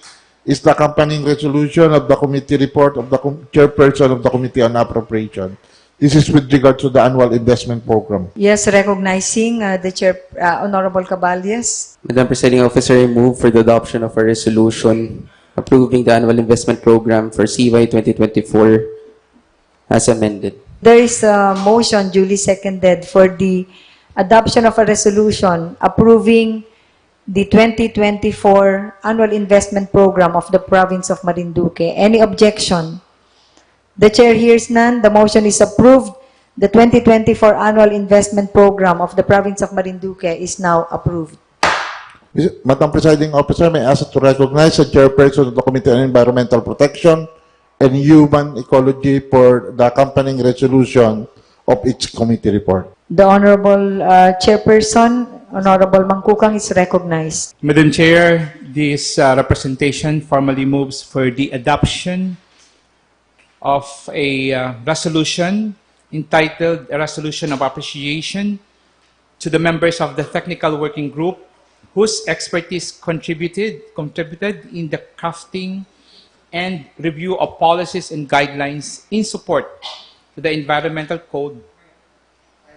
is the accompanying resolution of the committee report of the chairperson of the Committee on Appropriation. This is with regard to the annual investment program. Yes, recognizing the chair, Honorable Caballes. Madam Presiding Officer, I move for the adoption of a resolution approving the annual investment program for CY 2024 as amended. There is a motion duly seconded for the adoption of a resolution approving the 2024 annual investment program of the province of Marinduque. Any objection? The chair hears none. The motion is approved. The 2024 Annual Investment Program of the Province of Marinduque is now approved. Madam Presiding Officer, may I ask to recognize the Chairperson of the Committee on Environmental Protection and Human Ecology for the accompanying resolution of each committee report. The Honorable Chairperson, Honorable Mangkukang, is recognized. Madam Chair, this representation formally moves for the adoption of a resolution entitled A Resolution of Appreciation to the members of the Technical Working Group whose expertise contributed in the crafting and review of policies and guidelines in support to the Environmental Code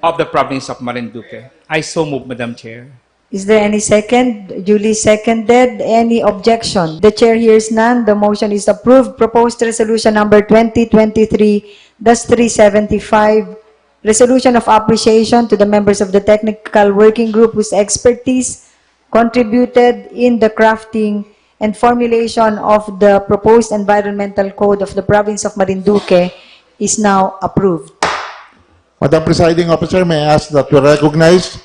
of the Province of Marinduque. I so move, Madam Chair. Is there any second? Duly seconded. Any objection? The chair hears none. The motion is approved. Proposed resolution number 2023-375, resolution of appreciation to the members of the Technical Working Group whose expertise contributed in the crafting and formulation of the proposed Environmental Code of the Province of Marinduque is now approved. Madam Presiding Officer, may I ask that we recognize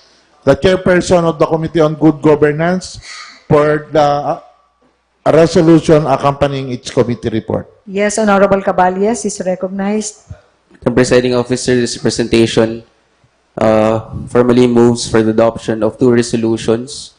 the Chairperson of the Committee on Good Governance for the resolution accompanying each committee report. Yes, Honorable Caballes is recognized. The presiding officer, this presentation formally moves for the adoption of two resolutions.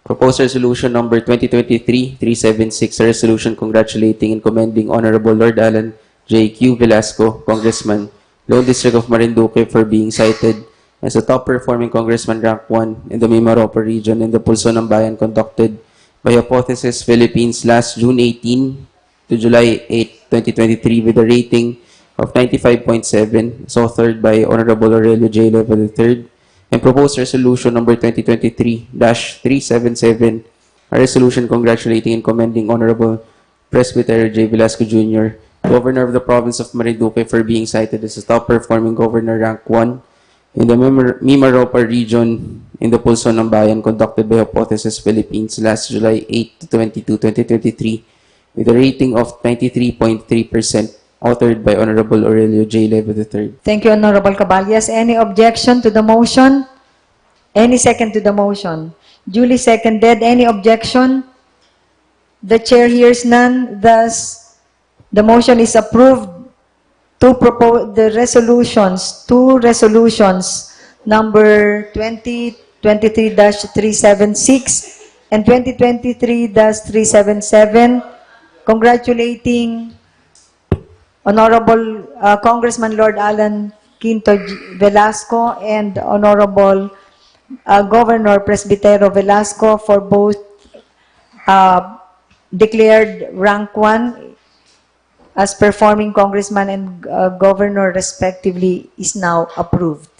Proposed resolution number 2023-376, a resolution congratulating and commending Honorable Lord Alan J. Q. Velasco, Congressman, Lone District of Marinduque, for being cited as a top-performing congressman rank 1 in the Mimaropa region in the Pulso ng Bayan conducted by Hypothesis Philippines last June 18 to July 8, 2023 with a rating of 95.7, is authored by Honorable Aurelio J. Leva III, and proposed resolution number 2023-377, a resolution congratulating and commending Honorable Presbyter J. Velasco Jr., Governor of the Province of Marinduque, for being cited as a top-performing governor rank 1 in the Mimaropa region in the Pulso ng Bayan conducted by Hypothesis Philippines last July 8 to 22, 2023 with a rating of 93.3%, authored by Honorable Aurelio J. Leva III. Thank you, Honorable Caballes. Any objection to the motion? Any second to the motion? Duly seconded. Any objection? The chair hears none. Thus, the motion is approved. To propose the resolutions, two resolutions, number 2023-376 and 2023-377, congratulating Honorable Congressman Lord Alan Quinto Velasco and Honorable Governor Presbytero Velasco for both declared rank 1 as performing congressman and governor respectively is now approved.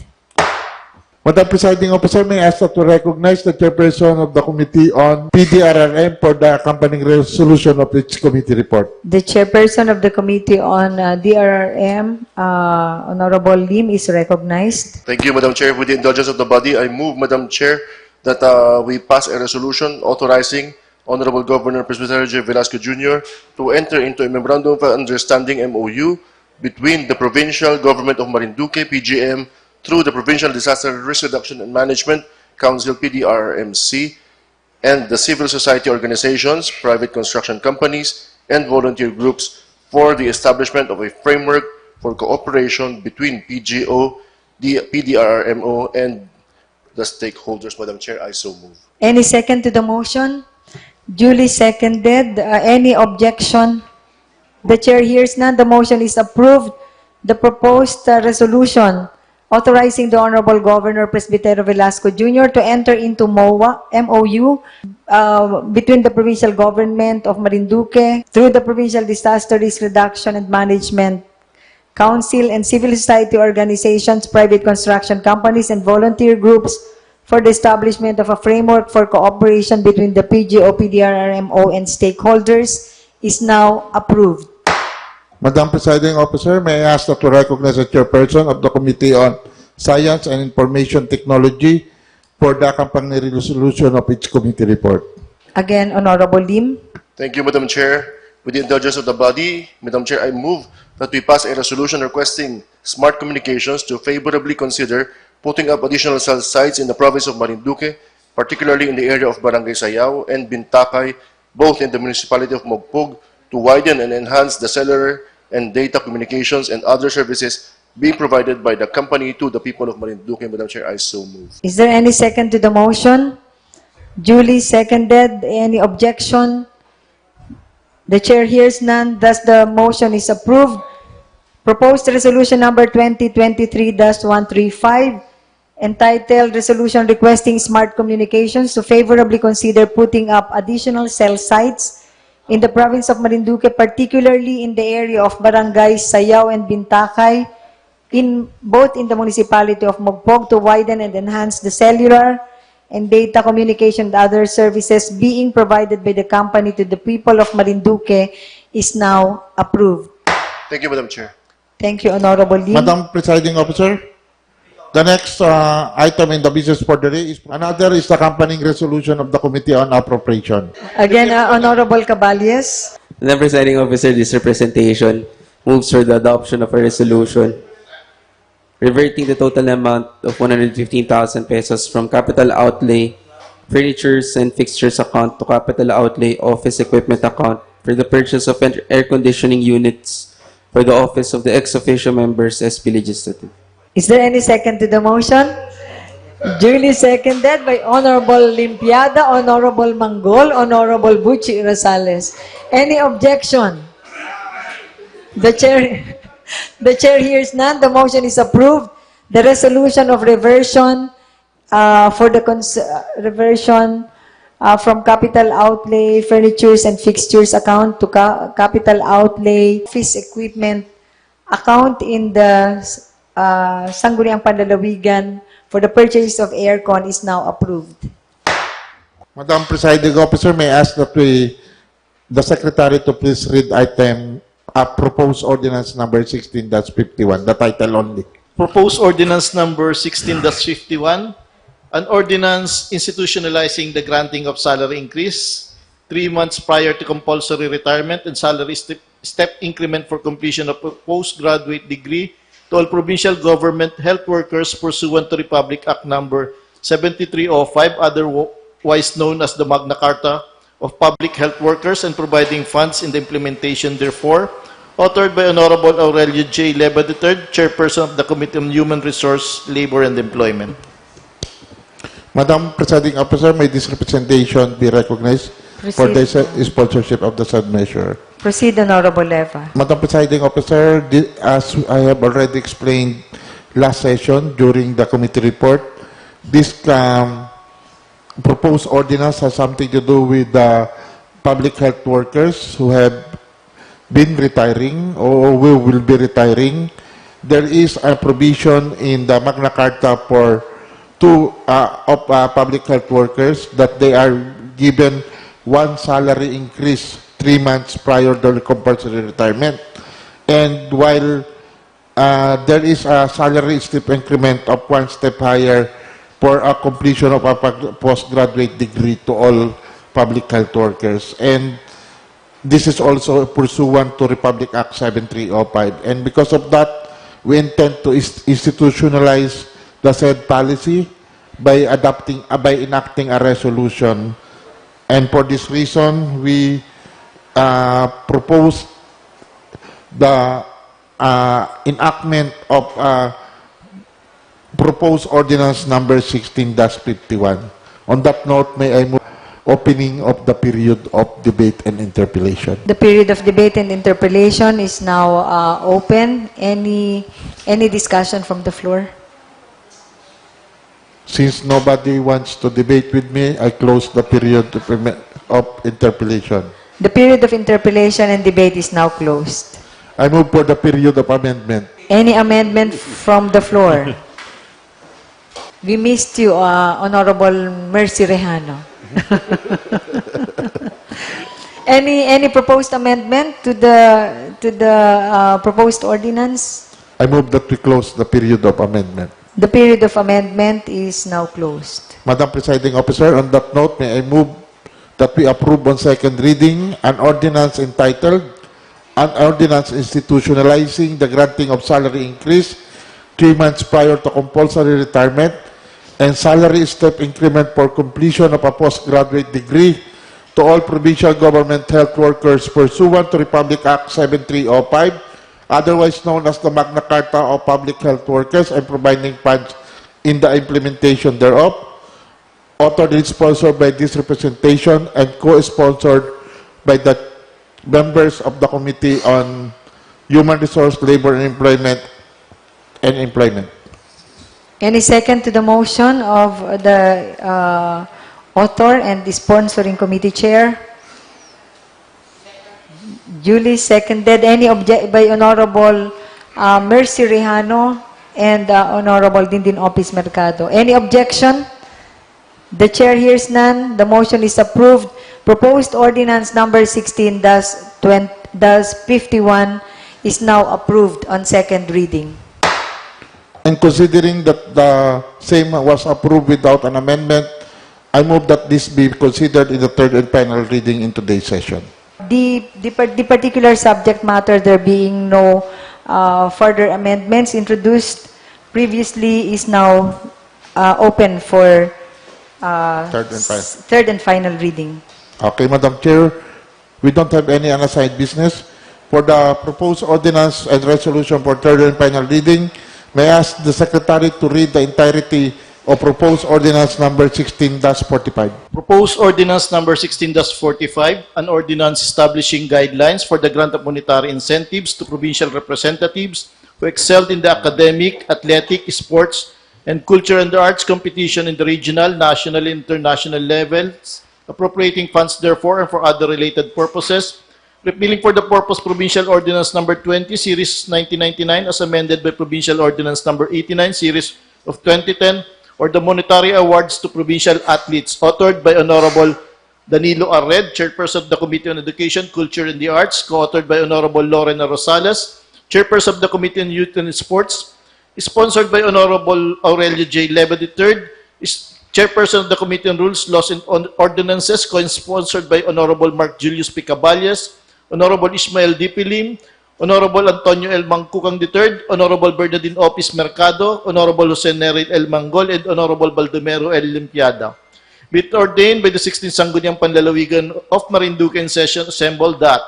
Madam Presiding Officer, may I ask that to recognize the Chairperson of the Committee on PDRRM for the accompanying resolution of each committee report. The chairperson of the Committee on DRRM, Honorable Lim, is recognized. Thank you, Madam Chair. With the indulgence of the body, I move, Madam Chair, that we pass a resolution authorizing Honorable Governor Presbyter J. Velasco Jr. to enter into a Memorandum of Understanding MOU between the Provincial Government of Marinduque, PGM, through the Provincial Disaster Risk Reduction and Management Council, PDRMC, and the civil society organizations, private construction companies, and volunteer groups for the establishment of a framework for cooperation between PGO, the PDRMO, and the stakeholders. Madam Chair, I so move. Any second to the motion? Duly seconded. Any objection? The chair hears none. The motion is approved. The proposed resolution authorizing the Honorable Governor Presbytero Velasco Jr. to enter into MOU between the Provincial Government of Marinduque through the Provincial Disaster Risk Reduction and Management Council and civil society organizations, private construction companies, and volunteer groups for the establishment of a framework for cooperation between the PGO, PDRRMO, and stakeholders is now approved. Madam Presiding Officer, may I ask that to recognize the Chairperson of the Committee on Science and Information Technology for the accompanying resolution of each committee report. Again, Honorable Lim. Thank you, Madam Chair. With the indulgence of the body, Madam Chair, I move that we pass a resolution requesting Smart Communications to favorably consider putting up additional cell sites in the province of Marinduque, particularly in the area of Barangay Sayao and Bintakay, both in the municipality of Mogpog, to widen and enhance the cellular and data communications and other services being provided by the company to the people of Marinduque. Madam Chair, I so move. Is there any second to the motion? Duly seconded. Any objection? The chair hears none. Thus, the motion is approved. Proposed resolution number 2023-135, entitled Resolution Requesting Smart Communications to favorably consider putting up additional cell sites in the province of Marinduque, particularly in the area of Barangays Sayao and Bintakay, both in the municipality of Mogpog, to widen and enhance the cellular and data communication and other services being provided by the company to the people of Marinduque is now approved. Thank you, Madam Chair. Thank you, Honorable Lim. Madam Presiding Officer, the next item in the business for the day is another is the accompanying resolution of the Committee on Appropriation. Again, Honorable Caballes. Madam Presiding Officer, this representation moves for the adoption of a resolution reverting the total amount of 115,000 pesos from capital outlay furnitures and fixtures account to capital outlay office equipment account for the purchase of air conditioning units for the office of the ex-officio members SP Legislative. Is there any second to the motion? Duly seconded by Honorable Limpiada, Honorable Manggol, Honorable Buchi Rosales. Any objection? The chair hears none. The motion is approved. The resolution of reversion from capital outlay furnitures and fixtures account to capital outlay office equipment account in the Sangguniang Panlalawigan for the purchase of aircon is now approved. Madam Presiding Officer, may I ask that the Secretary to please read item proposed ordinance number 16-51, the title only. Proposed ordinance number 16-51, an ordinance institutionalizing the granting of salary increase 3 months prior to compulsory retirement and salary step increment for completion of a postgraduate degree to all provincial government health workers pursuant to Republic Act number 7305, otherwise known as the Magna Carta of Public Health Workers, and providing funds in the implementation therefore, authored by Honorable Aurelio J. Leba III, Chairperson of the Committee on Human Resource, Labor, and Employment. Madam Presiding Officer, may this representation be recognized for the sponsorship of the said measure. Proceed, Honorable Leva. Madam Presiding Officer, as I have already explained last session during the committee report, this proposed ordinance has something to do with the public health workers who have been retiring or will be retiring. There is a provision in the Magna Carta for public health workers that they are given one salary increase 3 months prior to the compulsory retirement. And while there is a salary step increment of 1 step higher for a completion of a postgraduate degree to all public health workers. And this is also pursuant to Republic Act 7305. And because of that, we intend to institutionalize the said policy by enacting a resolution. And for this reason, we propose the enactment of proposed ordinance number 16-51. On that note, may I move opening of the period of debate and interpellation. The period of debate and interpellation is now open. Any discussion from the floor? Since nobody wants to debate with me, I close the period of interpellation. The period of interpellation and debate is now closed. I move for the period of amendment. Any amendment from the floor? We missed you, Honorable Mercy Rejano. Any proposed amendment to the proposed ordinance? I move that we close the period of amendment. The period of amendment is now closed. Madam Presiding Officer, on that note, may I move that we approve on second reading an ordinance entitled an ordinance institutionalizing the granting of salary increase 3 months prior to compulsory retirement and salary step increment for completion of a postgraduate degree to all provincial government health workers pursuant to Republic Act 7305, otherwise known as the Magna Carta of Public Health Workers, and providing funds in the implementation thereof, authored and sponsored by this representation and co-sponsored by the members of the Committee on Human Resource, Labor and Employment. Any second to the motion of the author and the sponsoring committee chair? Duly seconded. Any object by Honorable Mercy Rehano and Honorable Dindin Opis Mercado. Any objection? The chair hears none. The motion is approved. Proposed ordinance number 16-51 is now approved on second reading. And considering that the same was approved without an amendment, I move that this be considered in the third and final reading in today's session. The particular subject matter, there being no further amendments introduced previously, is now open for third and final reading. Okay, Madam Chair, we don't have any unassigned business. For the proposed ordinance and resolution for third and final reading, may I ask the Secretary to read the entirety of proposed ordinance number 16-45. Proposed ordinance number 16-45, an ordinance establishing guidelines for the grant of monetary incentives to provincial representatives who excelled in the academic, athletic, sports, and culture and the arts competition in the regional, national, and international levels, appropriating funds therefore and for other related purposes, repealing for the purpose Provincial Ordinance number 20, Series 1999, as amended by Provincial Ordinance number 89, Series of 2010, or the monetary awards to provincial athletes, authored by Honorable Danilo Arred, Chairperson of the Committee on Education, Culture, and the Arts, co-authored by Honorable Lorena Rosales, Chairperson of the Committee on Youth and Sports, sponsored by Honorable Aurelio J. Leva III, Chairperson of the Committee on Rules, Laws, and Ordinances, co-sponsored by Honorable Mark Julius P. Caballas, Honorable Ismael D. Pilim, Honorable Antonio L. Mangkukang III, Honorable Bernardine Opis Mercado, Honorable Jose Neril L. Manggol, and Honorable Baldomero L. Limpiada. Be it ordained by the 16th Sangguniang Panlalawigan of Marinduque and Sesyon assembled that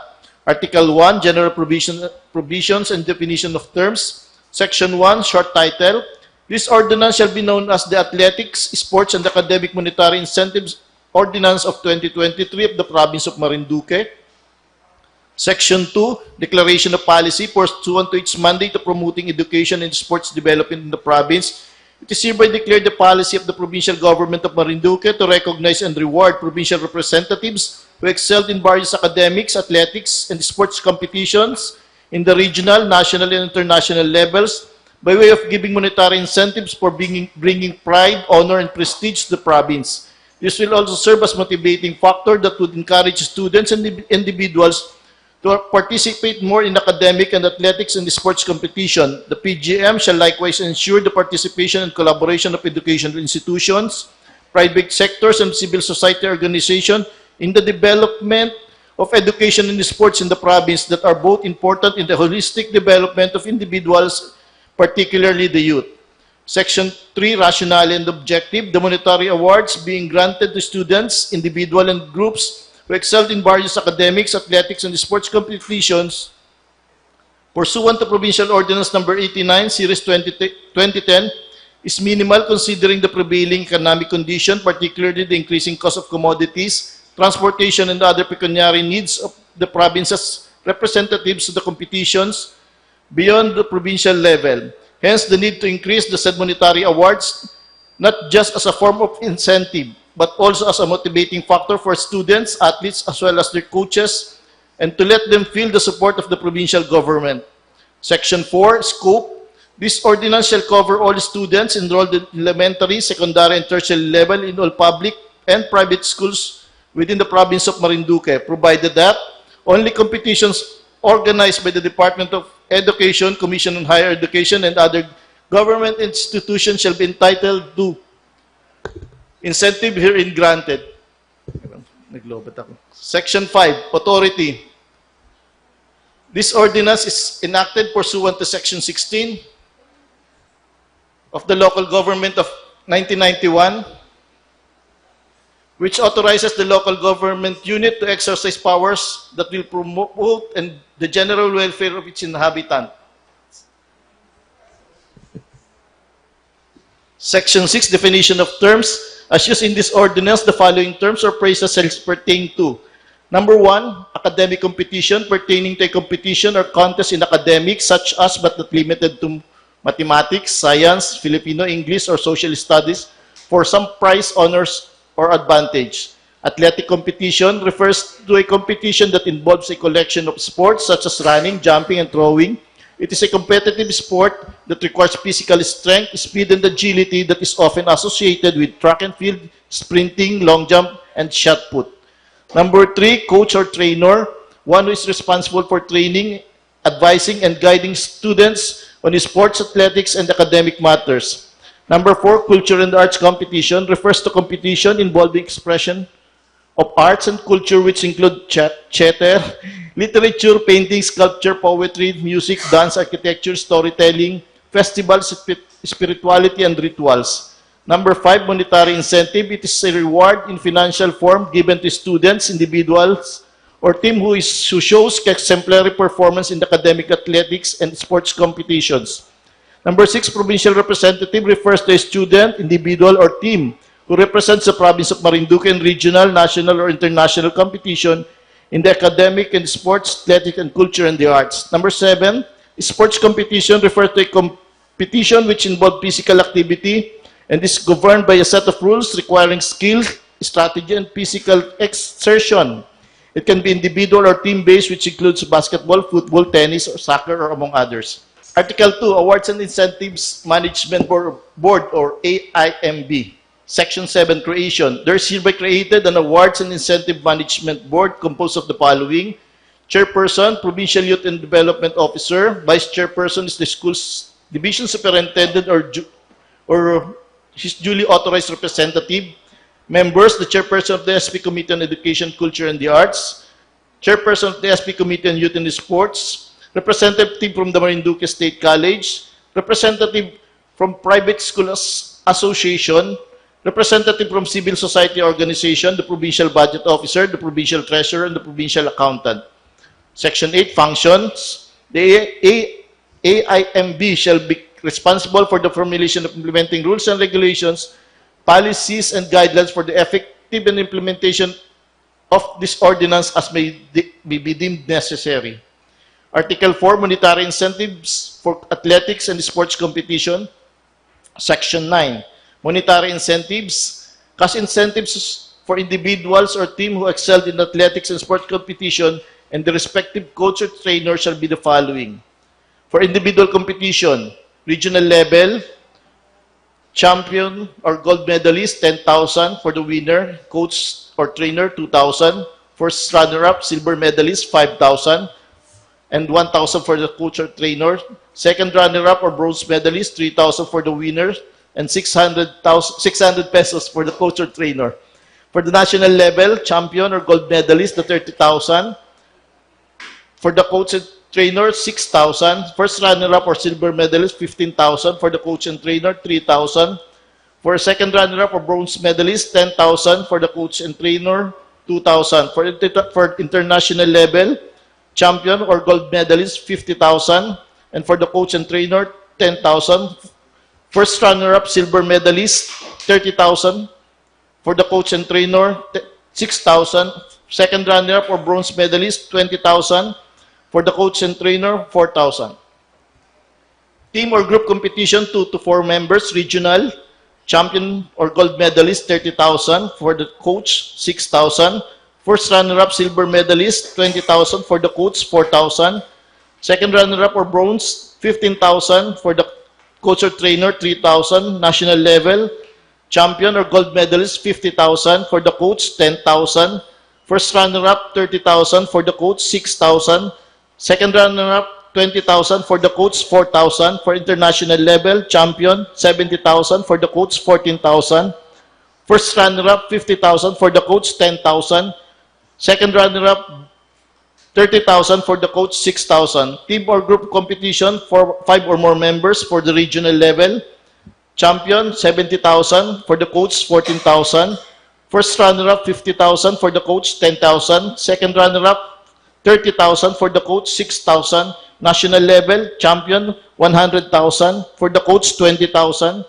Article 1, General Provisions and Definition of Terms, Section 1, Short Title, this ordinance shall be known as the Athletics, Sports, and Academic Monetary Incentives Ordinance of 2023 of the Province of Marinduque. Section 2, Declaration of Policy pursuant to its mandate of promoting education and sports development in the province. It is hereby declared the policy of the provincial government of Marinduque to recognize and reward provincial representatives who excelled in various academics, athletics, and sports competitions in the regional, national, and international levels by way of giving monetary incentives for bringing pride, honor, and prestige to the province. This will also serve as motivating factor that would encourage students and individuals to participate more in academic and athletics and sports competition. The PGM shall likewise ensure the participation and collaboration of educational institutions, private sectors, and civil society organizations in the development of education and sports in the province that are both important in the holistic development of individuals, particularly the youth. Section 3, Rationale and Objective, the monetary awards being granted to students, individual, and groups who excelled in various academics, athletics, and sports competitions pursuant to Provincial Ordinance number 89, Series 2010, is minimal considering the prevailing economic condition, particularly the increasing cost of commodities, transportation, and other pecuniary needs of the province's representatives to the competitions beyond the provincial level. Hence, the need to increase the said monetary awards, not just as a form of incentive, but also as a motivating factor for students, athletes, as well as their coaches, and to let them feel the support of the provincial government. Section 4, Scope. This ordinance shall cover all students enrolled in elementary, secondary, and tertiary level in all public and private schools within the province of Marinduque, provided that only competitions organized by the Department of Education, Commission on Higher Education, and other government institutions shall be entitled to incentive herein granted. Section 5, Authority. This ordinance is enacted pursuant to Section 16 of the Local Government of 1991, which authorizes the local government unit to exercise powers that will promote and the general welfare of its inhabitants. Section 6, definition of terms. As used in this ordinance, the following terms or phrases shall pertain to: Number 1, academic competition pertaining to a competition or contest in academics such as but not limited to mathematics, science, Filipino, English, or social studies for some prize, honors, or advantage. Athletic competition refers to a competition that involves a collection of sports such as running, jumping, and throwing. It is a competitive sport that requires physical strength, speed, and agility that is often associated with track and field, sprinting, long jump, and shot put. Number 3, coach or trainer, one who is responsible for training, advising, and guiding students on sports, athletics, and academic matters. Number 4, culture and arts competition refers to competition involving expression of arts and culture which include theater, literature, painting, sculpture, poetry, music, dance, architecture, storytelling, festivals, spirituality, and rituals. Number 5, monetary incentive. It is a reward in financial form given to students, individuals, or team who shows exemplary performance in academic, athletics, and sports competitions. Number 6, provincial representative refers to a student, individual, or team who represents the province of Marinduque in regional, national, or international competition in the academic and sports, athletic, and culture and the arts. Number 7, sports competition refers to a competition which involves physical activity and is governed by a set of rules requiring skill, strategy, and physical exertion. It can be individual or team-based, which includes basketball, football, tennis, or soccer, or among others. Article 2, Awards and Incentives Management Board, or AIMB. Section 7, Creation. There is hereby created an Awards and Incentive Management Board composed of the following: Chairperson, Provincial Youth and Development Officer. Vice Chairperson is the school's division superintendent or his duly authorized representative. Members, the Chairperson of the SP Committee on Education, Culture, and the Arts. Chairperson of the SP Committee on Youth and Sports. Representative from the Marinduque State College. Representative from Private School Association. Representative from Civil Society Organization, the Provincial Budget Officer, the Provincial Treasurer, and the Provincial Accountant. Section 8, Functions. The AIMB shall be responsible for the formulation of implementing rules and regulations, policies, and guidelines for the effective and implementation of this ordinance as may be deemed necessary. Article 4, Monetary Incentives for Athletics and Sports Competition. Section 9, Monetary Incentives. Cash incentives for individuals or team who excelled in athletics and sports competition and the respective coach or trainer shall be the following. For individual competition, regional level, champion or gold medalist, 10,000 for the winner, coach or trainer, 2,000. First runner-up, silver medalist, 5,000, and 1,000 for the coach or trainer. Second runner-up or bronze medalist, 3,000 for the winner, and 600 pesos for the coach or trainer. For the national level, champion or gold medalist, the 30,000. For the coach and trainer, 6,000. First runner-up or silver medalist, 15,000. For the coach and trainer, 3,000. For a second runner-up or bronze medalist, 10,000. For the coach and trainer, 2,000. For international level, champion or gold medalist, 50,000. And for the coach and trainer, 10,000. First runner-up, silver medalist, 30,000. For the coach and trainer, 6,000. Second runner-up or bronze medalist, 20,000. For the coach and trainer, 4,000. Team or group competition, 2 to 4 members, regional. Champion or gold medalist, 30,000. For the coach, 6,000. First runner-up, silver medalist, 20,000. For the coach, 4,000. Second runner-up or bronze, 15,000. For the coach or trainer, 3,000. National level, champion or gold medalist, 50,000. For the coach, 10,000. First runner-up, 30,000. For the coach, 6,000. Second runner-up, 20,000. For the coach, 4,000. For international level, champion, 70,000. For the coach, 14,000. First runner-up, 50,000. For the coach, 10,000. Second runner-up, 30,000 for the coach, 6,000. Team or group competition for 5 or more members for the regional level. Champion, 70,000 for the coach, 14,000. First runner-up, 50,000 for the coach, 10,000. Second runner-up, 30,000 for the coach, 6,000. National level, champion, 100,000 for the coach, 20,000.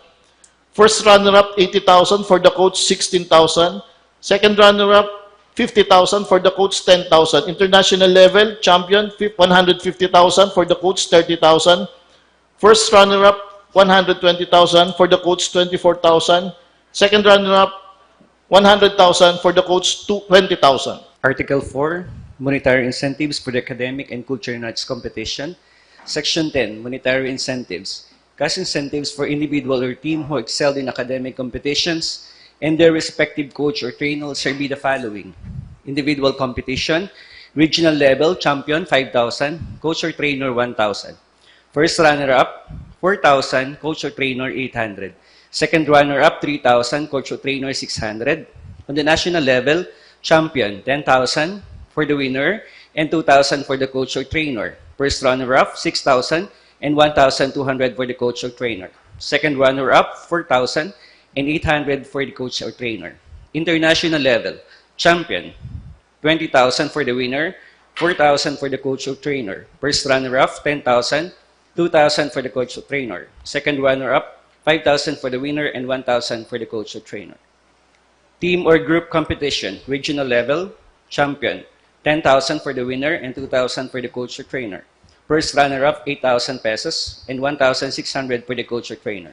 First runner-up, 80,000 for the coach, 16,000. Second runner-up, 50,000 for the coach, 10,000. International level, champion, 150,000 for the coach, 30,000. First runner-up, 120,000 for the coach, 24,000. Second runner-up, 100,000 for the coach, 20,000. Article 4, monetary incentives for the academic and cultural arts competition. Section 10, monetary incentives. Cash incentives for individual or team who excelled in academic competitions and their respective coach or trainer shall be the following. Individual competition, regional level, champion, 5,000, coach or trainer, 1,000. First runner-up, 4,000, coach or trainer, 800. Second runner-up, 3,000, coach or trainer, 600. On the national level, champion, 10,000 for the winner and 2,000 for the coach or trainer. First runner-up, 6,000 and 1,200 for the coach or trainer. Second runner-up, 4,000 and 800 for the coach or trainer. International level, champion, 20,000 for the winner, 4,000 for the coach or trainer. First runner-up, 10,000, 2,000 for the coach or trainer. Second runner-up, 5,000 for the winner and 1,000 for the coach or trainer. Team or group competition, regional level, champion, 10,000 for the winner and 2,000 for the coach or trainer. First runner-up, 8,000 pesos and 1,600 for the coach or trainer.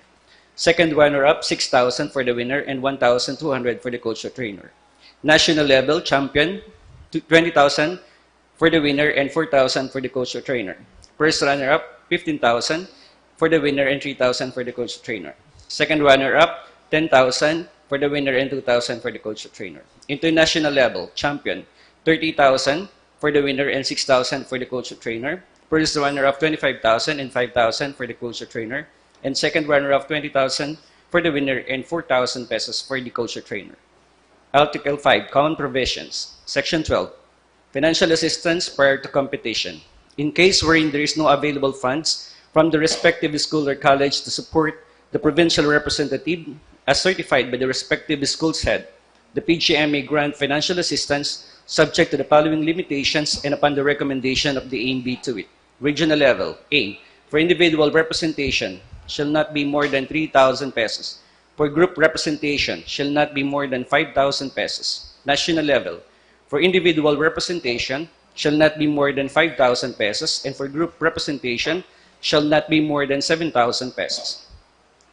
Second runner-up, 6,000 for the winner and 1,200 for the coach or trainer. National level, champion, 20,000 for the winner and 4,000 for the coach or trainer. First runner-up, 15,000 for the winner and 3,000 for the coach or trainer. Second runner-up, 10,000 for the winner and 2,000 for the coach or trainer. International level, champion, 30,000 for the winner and 6,000 for the coach or trainer. First runner-up, 25,000 and 5,000 for the coach or trainer. And second runner-up, 20,000 for the winner and 4,000 pesos for the coach or trainer. Article 5, Common Provisions. Section 12, Financial Assistance prior to competition. In case wherein there is no available funds from the respective school or college to support the provincial representative as certified by the respective school's head, the PGM may grant financial assistance subject to the following limitations and upon the recommendation of the ANB to it. Regional level, A, for individual representation, shall not be more than 3,000 pesos. For group representation, shall not be more than 5,000 pesos. National level, for individual representation, shall not be more than 5,000 pesos, and for group representation, shall not be more than 7,000 pesos.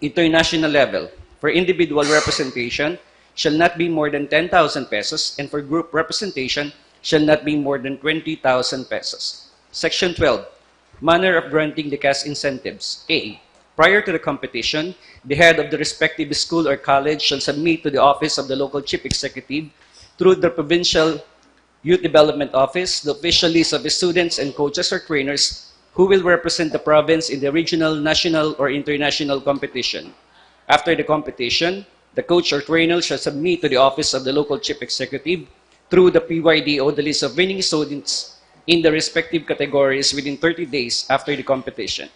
International level, for individual representation, shall not be more than 10,000 pesos, and for group representation, shall not be more than 20,000 pesos. Section 12, Manner of granting the cash incentives. A, prior to the competition, the head of the respective school or college shall submit to the office of the local chief executive through the provincial youth development office the official list of the students and coaches or trainers who will represent the province in the regional, national, or international competition. After the competition, the coach or trainer shall submit to the office of the local chief executive through the PYDO the list of winning students in the respective categories within 30 days after the competition.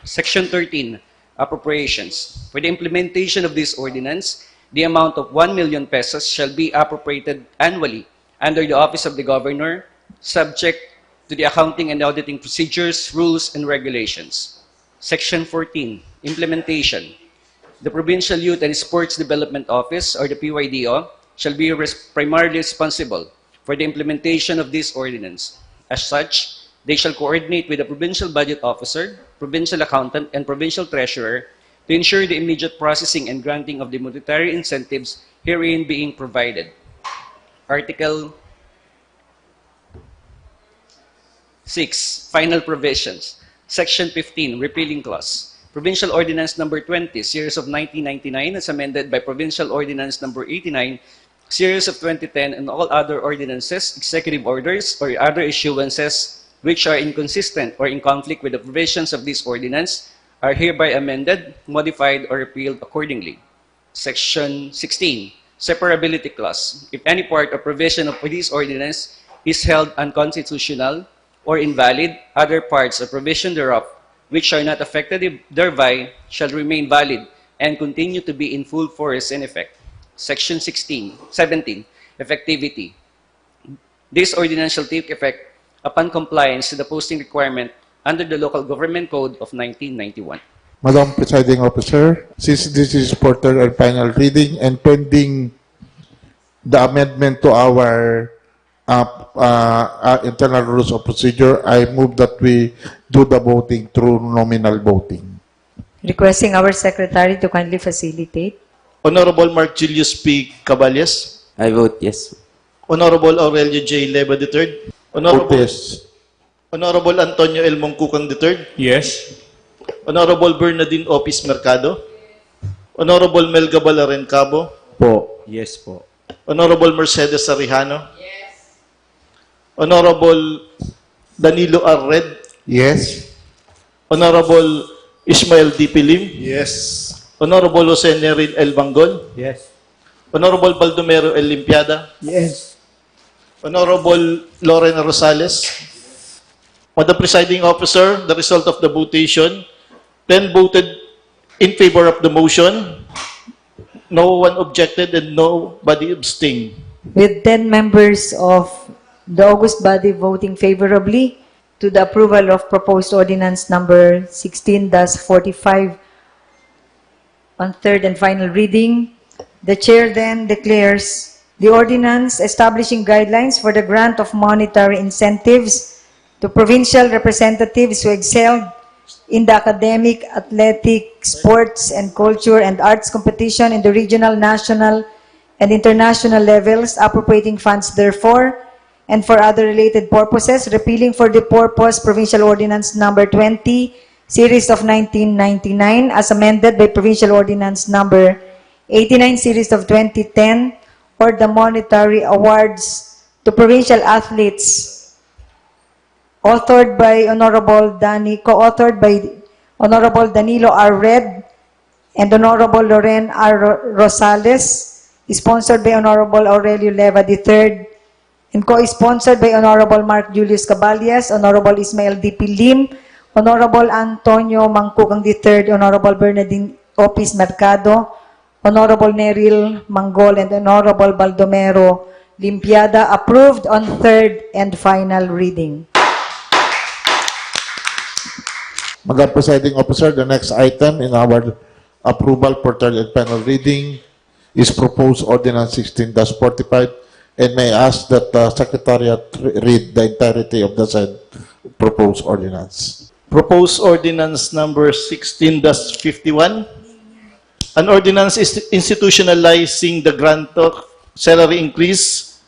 Section 13, Appropriations. For the implementation of this ordinance, the amount of 1 million pesos shall be appropriated annually under the office of the governor, subject to the accounting and auditing procedures, rules, and regulations. Section 14, Implementation. The Provincial Youth and Sports Development Office, or the PYDO, shall be primarily responsible for the implementation of this ordinance. As such, they shall coordinate with the Provincial Budget Officer, Provincial Accountant, and Provincial Treasurer to ensure the immediate processing and granting of the monetary incentives herein being provided. Article 6, Final Provisions. Section 15, Repealing Clause. Provincial Ordinance Number 20, Series of 1999, as amended by Provincial Ordinance Number 89, Series of 2010, and all other ordinances, executive orders, or other issuances which are inconsistent or in conflict with the provisions of this ordinance are hereby amended, modified, or repealed accordingly. Section 16, Separability Clause. If any part or provision of this ordinance is held unconstitutional or invalid, other parts or provision thereof which are not affected thereby shall remain valid and continue to be in full force and effect. Section 17, effectivity. This ordinance shall take effect upon compliance to the posting requirement under the Local Government Code of 1991. Madam Presiding Officer, since this is for third and final reading and pending the amendment to our internal rules of procedure, I move that we do the voting through nominal voting. Requesting our secretary to kindly facilitate. Honorable Mark Julius P. Caballes, I vote yes. Honorable Aurelio J. Leva III, Vote yes. Honorable Antonio L. Mongkukan III, Yes. Honorable Bernardine Opis Mercado, Honorable Melga Balaren Cabo, Po. Yes po. Honorable Mercedes Sarihano, Honorable Danilo R. Red, Yes. Honorable Ismael D. Pilim, Yes. Honorable Jose Neril L. Banggol, Yes. Honorable Baldomero L. Limpiada, Yes. Honorable Lorena Rosales. Madam Presiding Officer, the result of the votation, 10 voted in favor of the motion, no one objected, and nobody abstained. With 10 members of the august body voting favorably to the approval of proposed ordinance number 16-45 on third and final reading, the chair then declares the ordinance establishing guidelines for the grant of monetary incentives to provincial representatives who excelled in the academic, athletic, sports, and culture and arts competition in the regional, national, and international levels, appropriating funds therefore, and for other related purposes, repealing for the purpose Provincial Ordinance Number 20, Series of 1999, as amended by Provincial Ordinance Number 89, Series of 2010, or the monetary awards to provincial athletes, authored by co-authored by Honorable Danilo R. Red and Honorable Loren R. Rosales, sponsored by Honorable Aurelio Leva III, and co-sponsored by Honorable Mark Julius Caballes, Honorable Ismael D. Pilim, Honorable Antonio Mangkukang III, Honorable Bernardine Opis Mercado, Honorable Neril Manggol, and Honorable Baldomero Limpiada, approved on third and final reading. Madam Presiding Officer, the next item in our approval for third and final reading is proposed ordinance 16-45, and may I ask that the Secretariat read the entirety of the said proposed ordinance. Proposed ordinance number 16-51. An ordinance is institutionalizing the grant of salary increase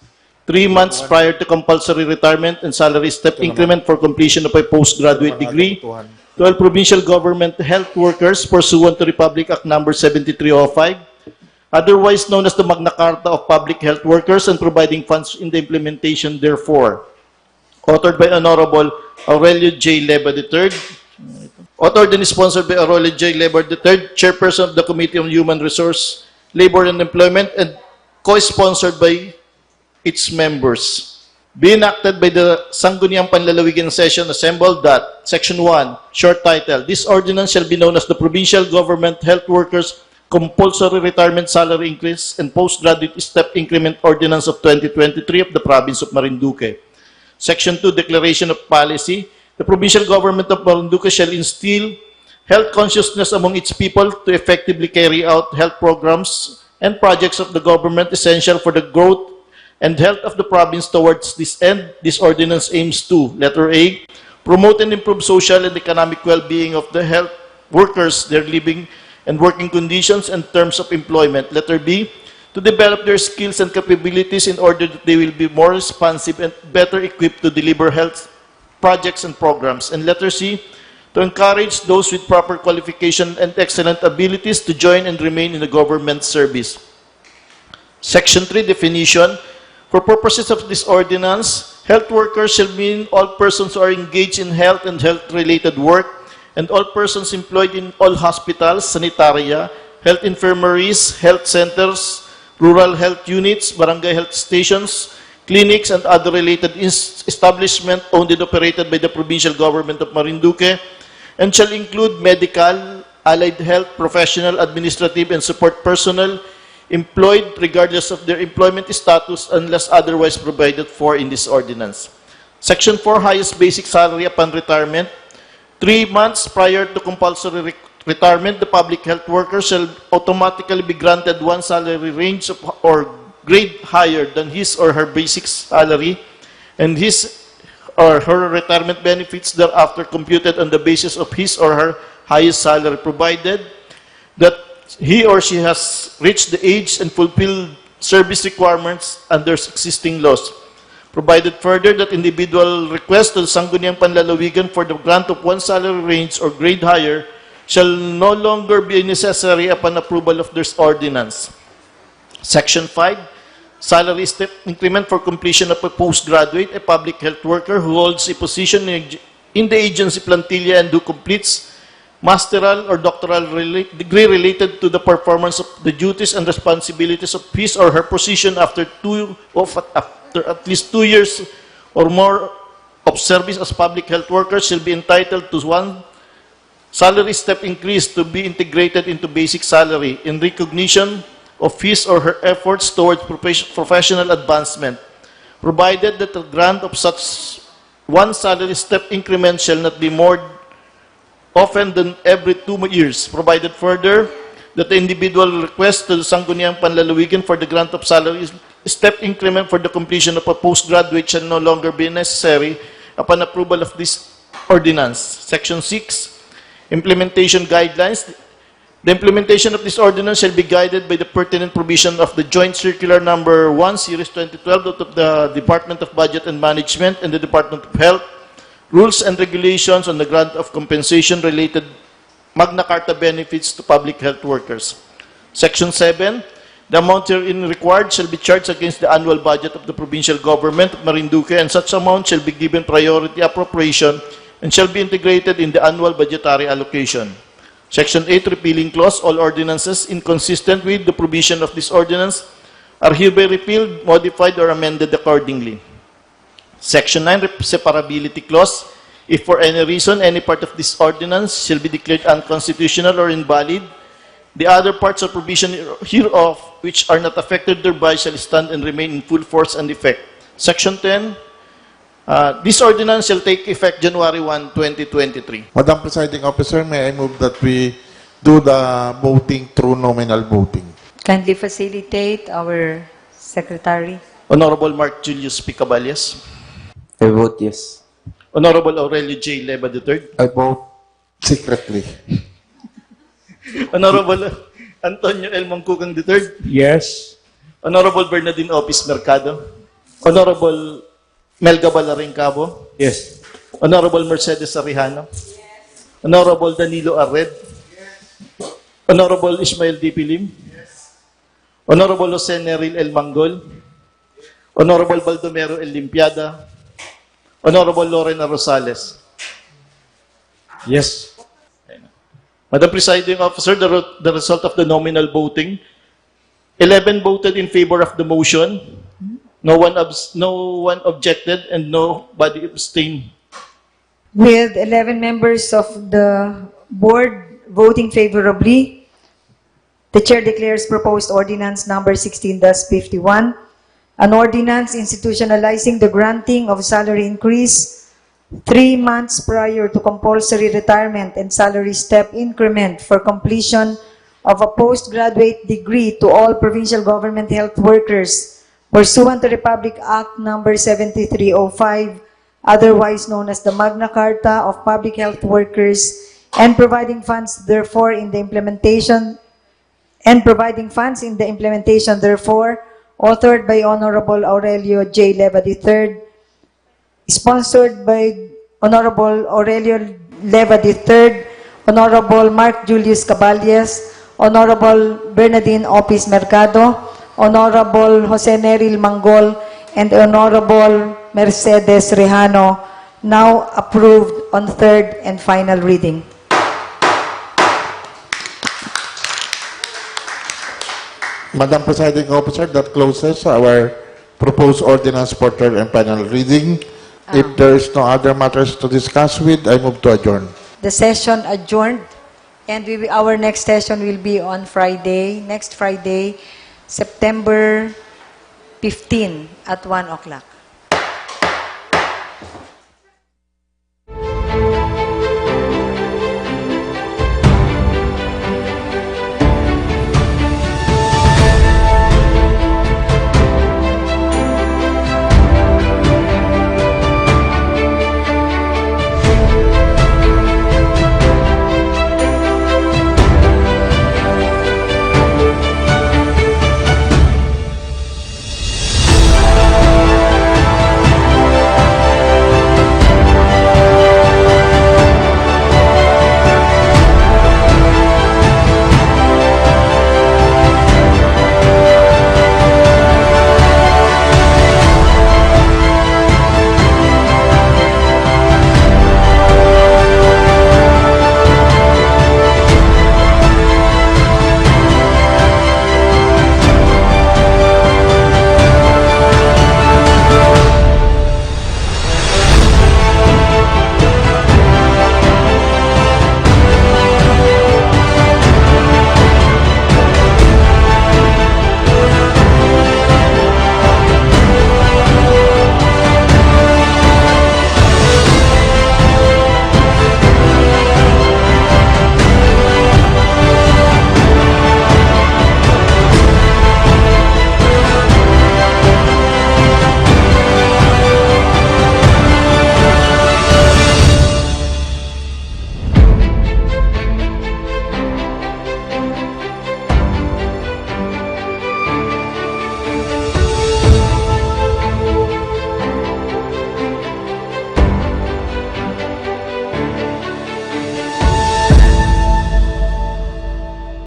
3 months prior to compulsory retirement and salary step increment for completion of a postgraduate degree to all provincial government health workers pursuant to Republic Act number 7305, otherwise known as the Magna Carta of Public Health Workers, and providing funds in the implementation therefore. Authored by Honorable Aurelio J. Leva III. Authored and sponsored by Aurelio J. Leva III, Chairperson of the Committee on Human Resource, Labor and Employment, and co-sponsored by its members. Be enacted by the Sangguniang Panlalawigan session assembled that, Section 1, short title, this ordinance shall be known as the Provincial Government Health Workers Compulsory Retirement Salary Increase and Postgraduate Step Increment Ordinance of 2023 of the Province of Marinduque. Section 2, Declaration of Policy, the Provincial Government of Marinduque shall instill health consciousness among its people to effectively carry out health programs and projects of the government essential for the growth and health of the province. Towards this end, this ordinance aims to, letter A, promote and improve social and economic well-being of the health workers, their living and working conditions and terms of employment. Letter B, to develop their skills and capabilities in order that they will be more responsive and better equipped to deliver health projects and programs. And letter C, to encourage those with proper qualification and excellent abilities to join and remain in the government service. Section 3, definition. For purposes of this ordinance, health workers shall mean all persons who are engaged in health and health-related work, and all persons employed in all hospitals, sanitaria, health infirmaries, health centers, rural health units, barangay health stations, clinics, and other related establishments owned and operated by the provincial government of Marinduque, and shall include medical, allied health, professional, administrative, and support personnel employed regardless of their employment status unless otherwise provided for in this ordinance. Section 4, highest basic salary upon retirement. 3 months prior to compulsory retirement, the public health worker shall automatically be granted one salary range of, or grade higher than his or her basic salary, and his or her retirement benefits thereafter computed on the basis of his or her highest salary, provided that he or she has reached the age and fulfilled service requirements under existing laws. Provided further that individual requests to the Sangguniang Panlalawigan for the grant of one salary range or grade higher shall no longer be necessary upon approval of this ordinance. Section 5, salary step increment for completion of a postgraduate, a public health worker who holds a position in the agency plantilla and who completes masteral or doctoral degree related to the performance of the duties and responsibilities of his or her position after at least 2 years or more of service as public health workers shall be entitled to one salary step increase to be integrated into basic salary in recognition of his or her efforts towards professional advancement, provided that the grant of such one salary step increment shall not be more often than every 2 years, provided further that the individual request to the Sangguniang Panlalawigan for the grant of salary step increment for the completion of a postgraduate shall no longer be necessary upon approval of this ordinance. Section 6, implementation guidelines. The implementation of this ordinance shall be guided by the pertinent provision of the Joint Circular Number 1, Series 2012 of the Department of Budget and Management and the Department of Health, rules and regulations on the grant of compensation-related Magna Carta benefits to public health workers. Section 7, the amount herein required shall be charged against the annual budget of the provincial government of Marinduque, and such amount shall be given priority appropriation and shall be integrated in the annual budgetary allocation. Section 8, repealing clause, all ordinances inconsistent with the provision of this ordinance are hereby repealed, modified, or amended accordingly. Section 9, separability clause, if for any reason any part of this ordinance shall be declared unconstitutional or invalid, the other parts or provision hereof which are not affected thereby shall stand and remain in full force and effect. Section 10, this ordinance shall take effect January 1, 2023. Madam Presiding Officer, may I move that we do the voting through nominal voting? Kindly facilitate our secretary. Honorable Mark Julius P. Caballas. I vote yes. Honorable Aurelio J. Leva III. I vote secretly. Honorable Antonio L. Mangkukang III. Yes. Honorable Bernardine Opis Mercado. Honorable Melga Balaring Cabo. Yes. Honorable Mercedes Arihano. Honorable Danilo Arred. Honorable Ismael D. Pilim. Honorable Jose Neril L. Manggol. Honorable Baldomero L. Limpiada. Honorable Lorena Rosales. Yes. Madam Presiding Officer, the result of the nominal voting, 11 voted in favor of the motion, no one objected, and nobody abstained. With 11 members of the board voting favorably, the chair declares proposed ordinance number 16-51, an ordinance institutionalizing the granting of salary increase 3 months prior to compulsory retirement and salary step increment for completion of a postgraduate degree to all provincial government health workers pursuant to Republic Act number 7305, otherwise known as the Magna Carta of Public Health Workers, and providing funds therefore in the implementation therefore, authored by Honorable Aurelio J. Leva III, sponsored by Honorable Aurelio Leva III, Honorable Mark Julius Caballas, Honorable Bernardine Opis Mercado, Honorable Jose Neril Manggol, and Honorable Mercedes Rejano, now approved on third and final reading. Madam Presiding Officer, that closes our proposed ordinance for third and final reading. If there is no other matters to discuss with, I move to adjourn. The session adjourned, and our next session will be on Friday, next Friday, September 15 at 1 o'clock.